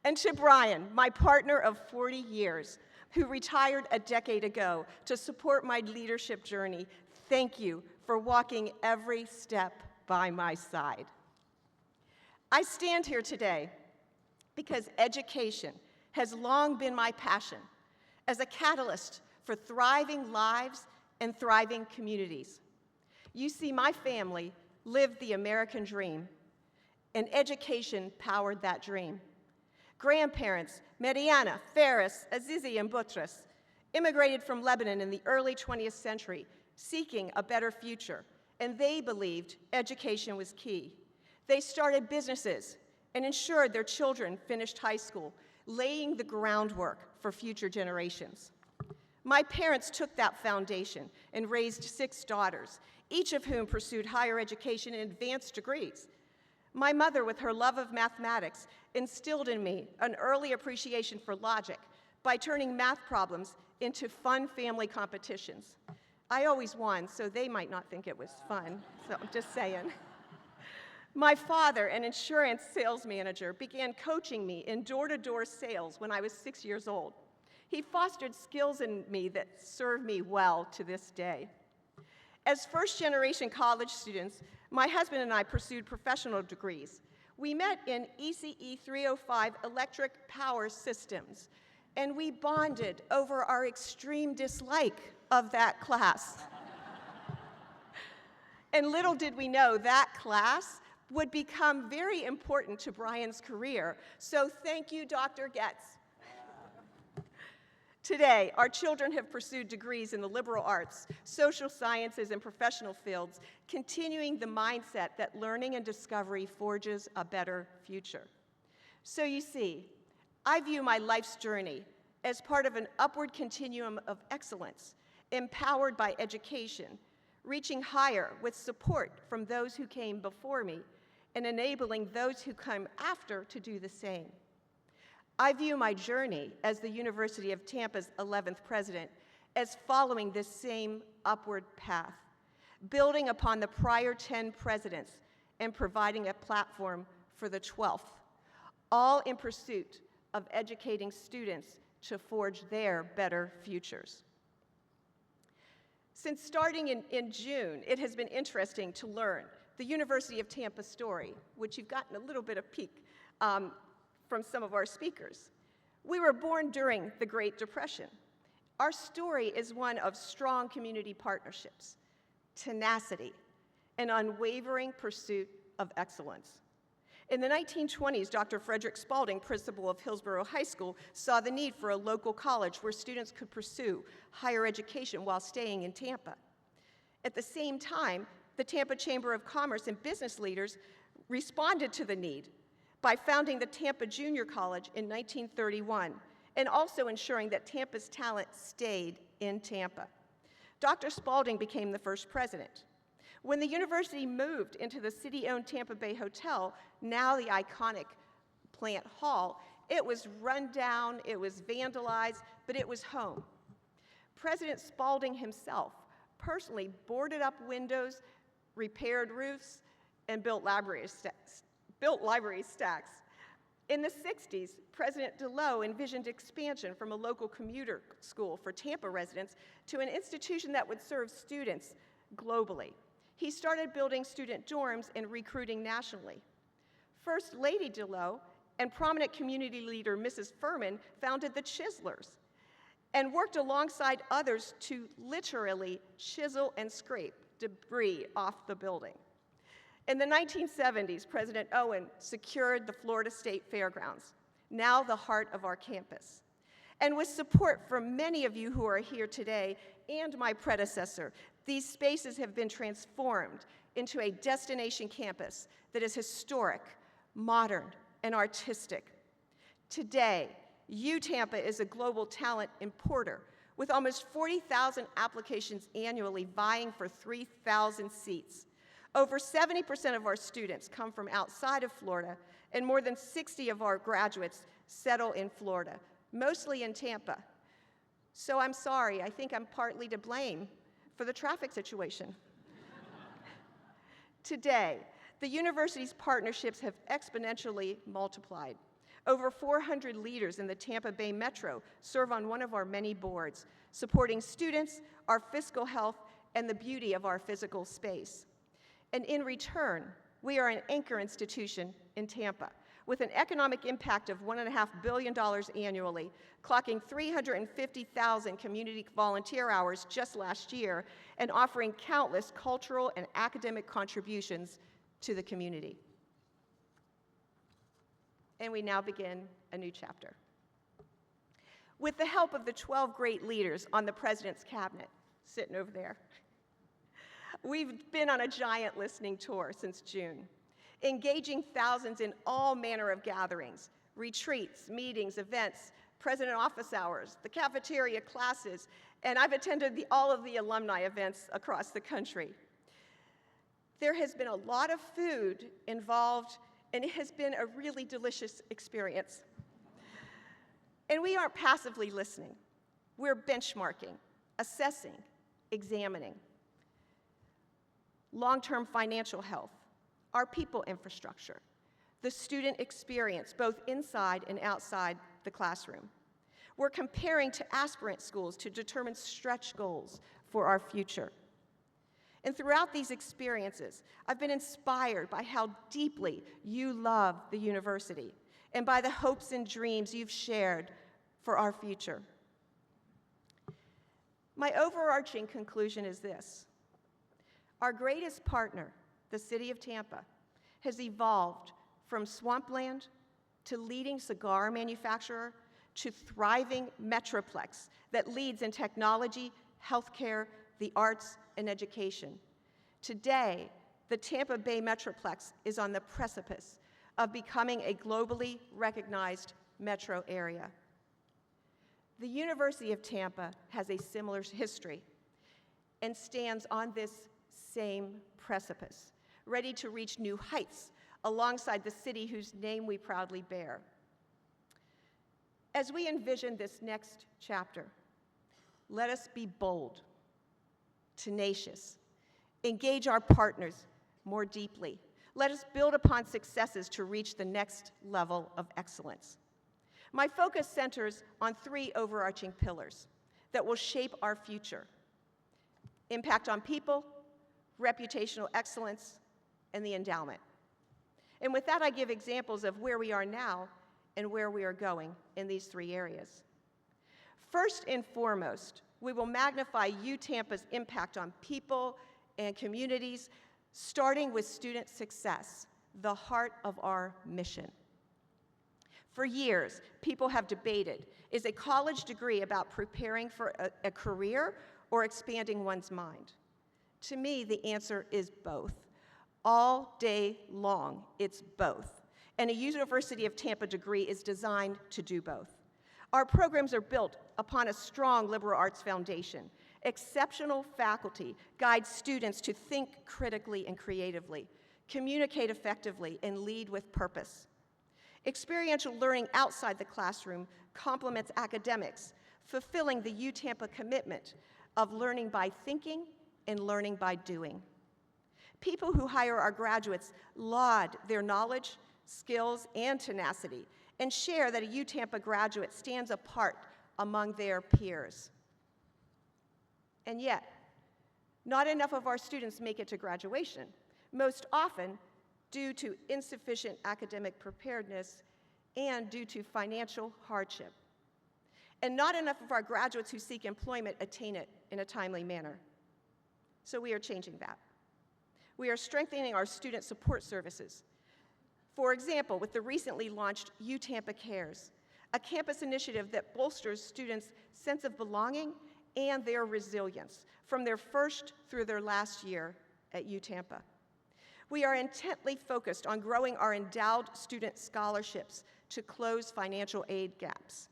And to Brian, my partner of 40 years, who retired a decade ago to support my leadership journey, thank you for walking every step by my side. I stand here today because education has long been my passion as a catalyst for thriving lives and thriving communities. You see, my family lived the American dream, and education powered that dream. Grandparents, Mariana, Ferris, Azizi, and Boutros, immigrated from Lebanon in the early 20th century, seeking a better future, and they believed education was key. They started businesses and ensured their children finished high school, laying the groundwork for future generations. My parents took that foundation and raised 6 daughters, each of whom pursued higher education and advanced degrees. My mother, with her love of mathematics, instilled in me an early appreciation for logic by turning math problems into fun family competitions. I always won, so they might not think it was fun, so I'm just saying. My father, an insurance sales manager, began coaching me in door-to-door sales when I was 6 years old. He fostered skills in me that serve me well to this day. As first-generation college students, my husband and I pursued professional degrees. We met in ECE 305 electric power systems, and we bonded over our extreme dislike of that class. And little did we know that class would become very important to Brian's career. So thank you, Dr. Getz. Today, our children have pursued degrees in the liberal arts, social sciences, and professional fields, continuing the mindset that learning and discovery forges a better future. So you see, I view my life's journey as part of an upward continuum of excellence, empowered by education, reaching higher with support from those who came before me, and enabling those who come after to do the same. I view my journey as the University of Tampa's 11th president as following this same upward path, building upon the prior 10 presidents and providing a platform for the 12th, all in pursuit of educating students to forge their better futures. Since starting in June, it has been interesting to learn the University of Tampa story, which you've gotten a little bit of peek from some of our speakers. We were born during the Great Depression. Our story is one of strong community partnerships, tenacity, and unwavering pursuit of excellence. In the 1920s, Dr. Frederick Spalding, principal of Hillsborough High School, saw the need for a local college where students could pursue higher education while staying in Tampa. At the same time, the Tampa Chamber of Commerce and business leaders responded to the need by founding the Tampa Junior College in 1931 and also ensuring that Tampa's talent stayed in Tampa. Dr. Spalding became the first president. When the university moved into the city-owned Tampa Bay Hotel, now the iconic Plant Hall, it was run down, it was vandalized, but it was home. President Spalding himself personally boarded up windows, repaired roofs, and built library stacks. In the 60s, President DeLowe envisioned expansion from a local commuter school for Tampa residents to an institution that would serve students globally. He started building student dorms and recruiting nationally. First Lady DeLowe and prominent community leader Mrs. Furman founded the Chiselers and worked alongside others to literally chisel and scrape debris off the building. In the 1970s, President Owen secured the Florida State Fairgrounds, now the heart of our campus. And with support from many of you who are here today and my predecessor, these spaces have been transformed into a destination campus that is historic, modern, and artistic. Today, UTampa is a global talent importer with almost 40,000 applications annually vying for 3,000 seats. Over 70% of our students come from outside of Florida, and more than 60 of our graduates settle in Florida, mostly in Tampa. So I'm sorry, I think I'm partly to blame for the traffic situation. Today, the university's partnerships have exponentially multiplied. Over 400 leaders in the Tampa Bay Metro serve on one of our many boards, supporting students, our fiscal health, and the beauty of our physical space. And in return, we are an anchor institution in Tampa, with an economic impact of $1.5 billion annually, clocking 350,000 community volunteer hours just last year, and offering countless cultural and academic contributions to the community. And we now begin a new chapter. With the help of the 12 great leaders on the President's Cabinet, sitting over there, we've been on a giant listening tour since June, engaging thousands in all manner of gatherings, retreats, meetings, events, president office hours, the cafeteria classes, and I've attended all of the alumni events across the country. There has been a lot of food involved, and it has been a really delicious experience. And we aren't passively listening. We're benchmarking, assessing, examining. Long-term financial health, our people infrastructure, the student experience, both inside and outside the classroom. We're comparing to aspirant schools to determine stretch goals for our future. And throughout these experiences, I've been inspired by how deeply you love the university and by the hopes and dreams you've shared for our future. My overarching conclusion is this: our greatest partner, the City of Tampa, has evolved from swampland to leading cigar manufacturer to thriving metroplex that leads in technology, healthcare, the arts, and education. Today, the Tampa Bay Metroplex is on the precipice of becoming a globally recognized metro area. The University of Tampa has a similar history and stands on this same precipice, ready to reach new heights alongside the city whose name we proudly bear. As we envision this next chapter, let us be bold, tenacious, engage our partners more deeply. Let us build upon successes to reach the next level of excellence. My focus centers on three overarching pillars that will shape our future: impact on people, reputational excellence, and the endowment. And with that, I give examples of where we are now and where we are going in these three areas. First and foremost, we will magnify UTampa's impact on people and communities, starting with student success, the heart of our mission. For years, people have debated, is a college degree about preparing for a career or expanding one's mind? To me, the answer is both. All day long, it's both. And a University of Tampa degree is designed to do both. Our programs are built upon a strong liberal arts foundation. Exceptional faculty guide students to think critically and creatively, communicate effectively, and lead with purpose. Experiential learning outside the classroom complements academics, fulfilling the UTampa commitment of learning by thinking and learning by doing. People who hire our graduates laud their knowledge, skills, and tenacity, and share that a UTampa graduate stands apart among their peers. And yet, not enough of our students make it to graduation, most often due to insufficient academic preparedness and due to financial hardship. And not enough of our graduates who seek employment attain it in a timely manner. So we are changing that. We are strengthening our student support services. For example, with the recently launched UTampa Cares, a campus initiative that bolsters students' sense of belonging and their resilience from their first through their last year at UTampa. We are intently focused on growing our endowed student scholarships to close financial aid gaps.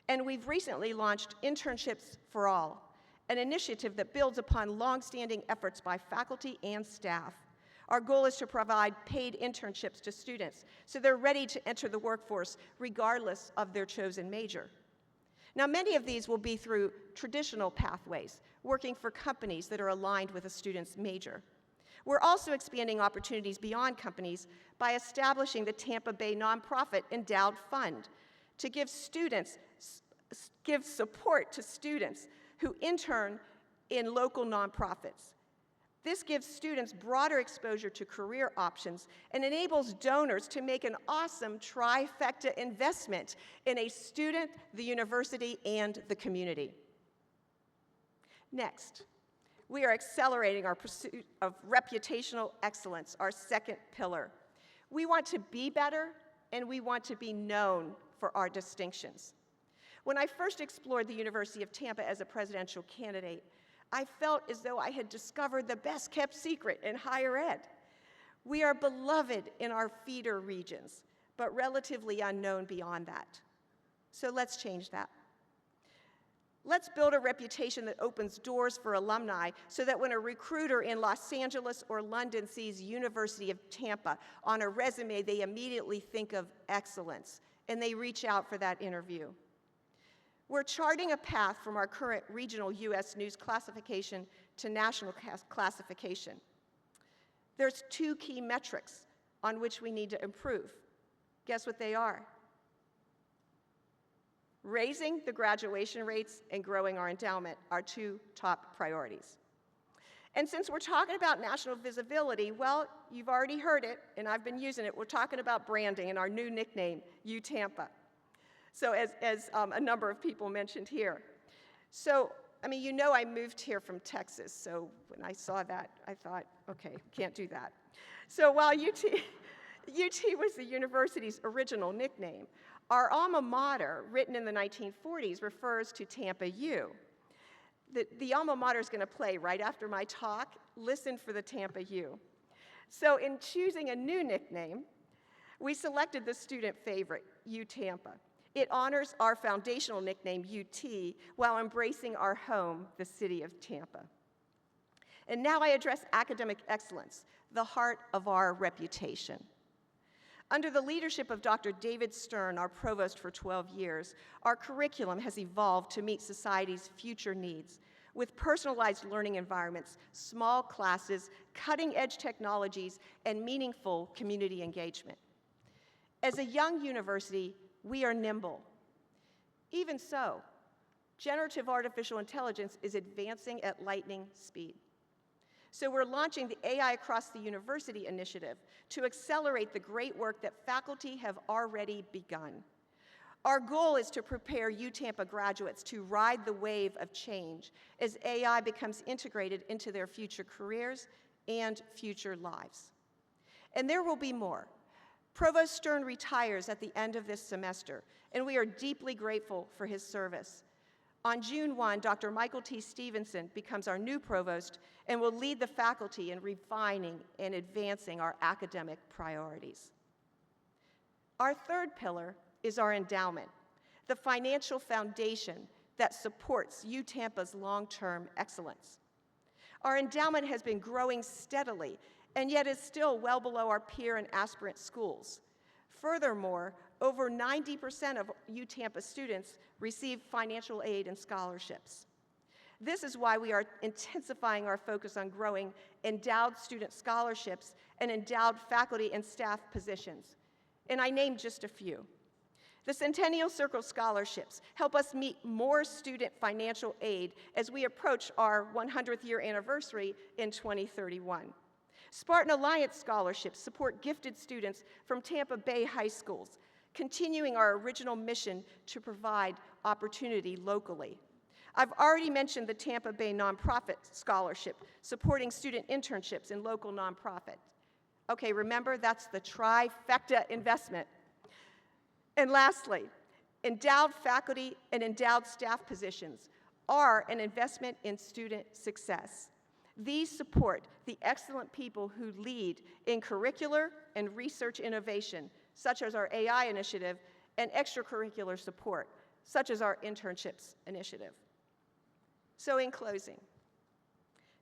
And we've recently launched Internships for All, an initiative that builds upon longstanding efforts by faculty and staff. Our goal is to provide paid internships to students so they're ready to enter the workforce regardless of their chosen major. Now, many of these will be through traditional pathways, working for companies that are aligned with a student's major. We're also expanding opportunities beyond companies by establishing the Tampa Bay Nonprofit Endowed Fund to give support to students who intern in local nonprofits. This gives students broader exposure to career options and enables donors to make an awesome trifecta investment in a student, the university, and the community. Next, we are accelerating our pursuit of reputational excellence, our second pillar. We want to be better, and we want to be known for our distinctions. When I first explored the University of Tampa as a presidential candidate, I felt as though I had discovered the best-kept secret in higher ed. We are beloved in our feeder regions, but relatively unknown beyond that. So let's change that. Let's build a reputation that opens doors for alumni so that when a recruiter in Los Angeles or London sees University of Tampa on a resume, they immediately think of excellence, and they reach out for that interview. We're charting a path from our current regional U.S. news classification to national classification. There's two key metrics on which we need to improve. Guess what they are? Raising the graduation rates and growing our endowment are two top priorities. And since we're talking about national visibility, well, you've already heard it, and I've been using it. We're talking about branding and our new nickname, UTampa. So as a number of people mentioned here. So, I mean, you know I moved here from Texas, so when I saw that, I thought, okay, can't do that. So while UT was the university's original nickname, our alma mater, written in the 1940s, refers to Tampa U. The alma mater is going to play right after my talk. Listen for the Tampa U. So in choosing a new nickname, we selected the student favorite, UTampa. It honors our foundational nickname, UT, while embracing our home, the city of Tampa. And now I address academic excellence, the heart of our reputation. Under the leadership of Dr. David Stern, our provost for 12 years, our curriculum has evolved to meet society's future needs with personalized learning environments, small classes, cutting-edge technologies, and meaningful community engagement. As a young university, we are nimble. Even so, generative artificial intelligence is advancing at lightning speed. So we're launching the AI Across the University initiative to accelerate the great work that faculty have already begun. Our goal is to prepare UTampa graduates to ride the wave of change as AI becomes integrated into their future careers and future lives. And there will be more. Provost Stern retires at the end of this semester, and we are deeply grateful for his service. On June 1, Dr. Michael T. Stevenson becomes our new provost and will lead the faculty in refining and advancing our academic priorities. Our third pillar is our endowment, the financial foundation that supports UTampa's long-term excellence. Our endowment has been growing steadily and yet is still well below our peer and aspirant schools. Furthermore, over 90% of UTampa students receive financial aid and scholarships. This is why we are intensifying our focus on growing endowed student scholarships and endowed faculty and staff positions. And I named just a few. The Centennial Circle scholarships help us meet more student financial aid as we approach our 100th year anniversary in 2031. Spartan Alliance scholarships support gifted students from Tampa Bay high schools, continuing our original mission to provide opportunity locally. I've already mentioned the Tampa Bay Nonprofit Scholarship, supporting student internships in local nonprofit. Okay, remember, that's the trifecta investment. And lastly, endowed faculty and endowed staff positions are an investment in student success. These support the excellent people who lead in curricular and research innovation, such as our AI initiative, and extracurricular support, such as our internships initiative. So in closing,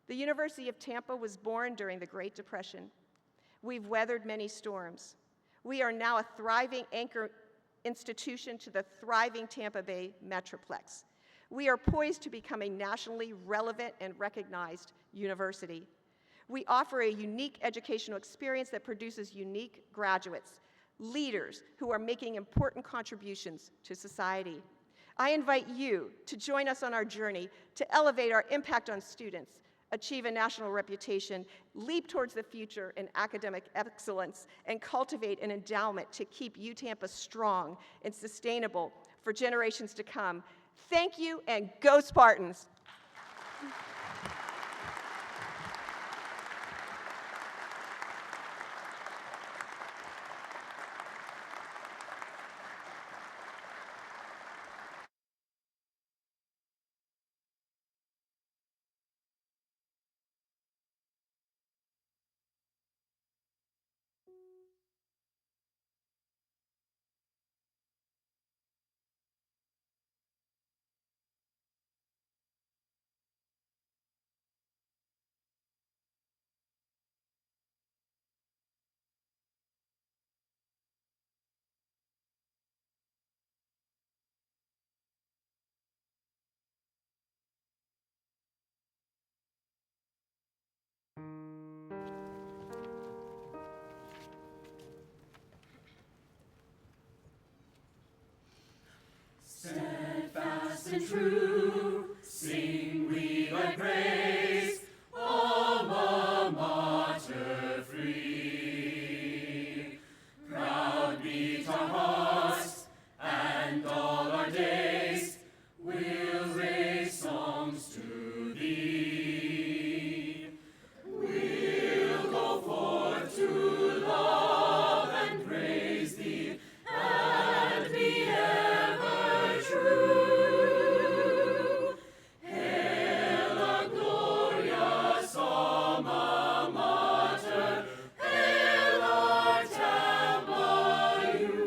the University of Tampa was born during the Great Depression. We've weathered many storms. We are now a thriving anchor institution to the thriving Tampa Bay Metroplex. We are poised to become a nationally relevant and recognized university. We offer a unique educational experience that produces unique graduates, leaders who are making important contributions to society. I invite you to join us on our journey to elevate our impact on students, achieve a national reputation, leap towards the future in academic excellence, and cultivate an endowment to keep UTampa strong and sustainable for generations to come. Thank you, and go Spartans! Steadfast and true, sing we thy praise, alma mater free. Proud beat our hearts, and all our days we'll raise songs to thee. We'll go forth to love and praise thee, and be ever true. Hail the glorious alma mater, hail our Tampa U.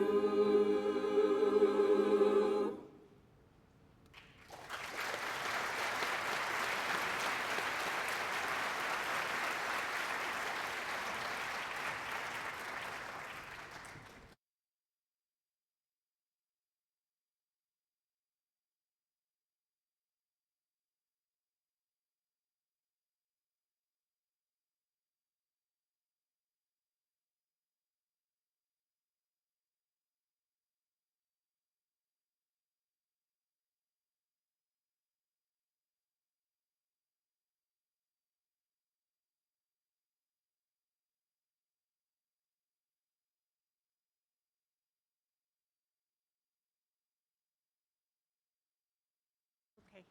Okay.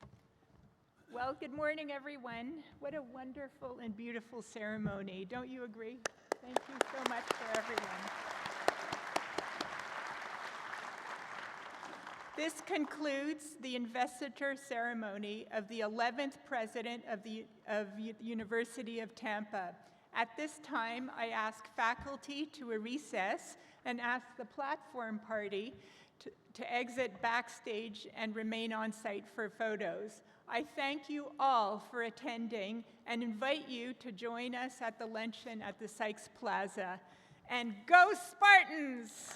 Well, good morning, everyone. What a wonderful and beautiful ceremony. Don't you agree? Thank you so much for everyone. This concludes the investiture ceremony of the 11th president of the University of Tampa. At this time, I ask faculty to a recess and ask the platform party to exit backstage and remain on site for photos. I thank you all for attending and invite you to join us at the luncheon at the Sykes Plaza. And go Spartans!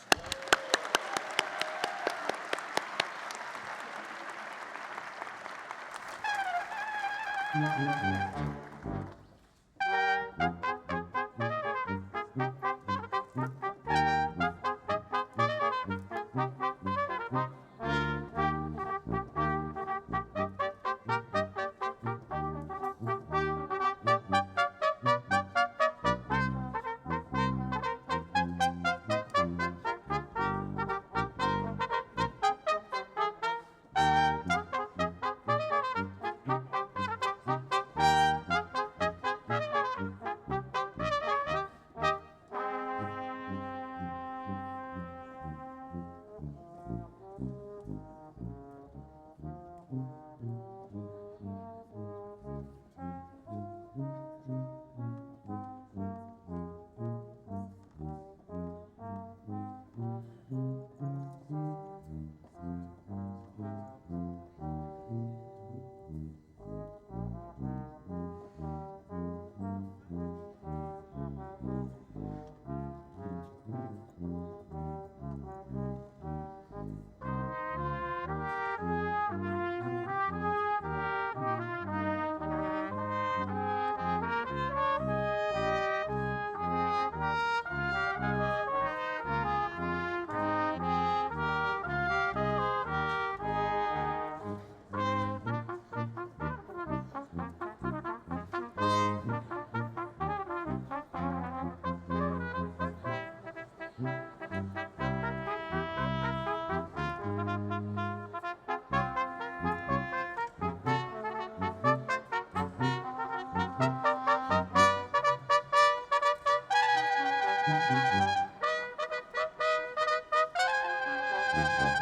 Thank you.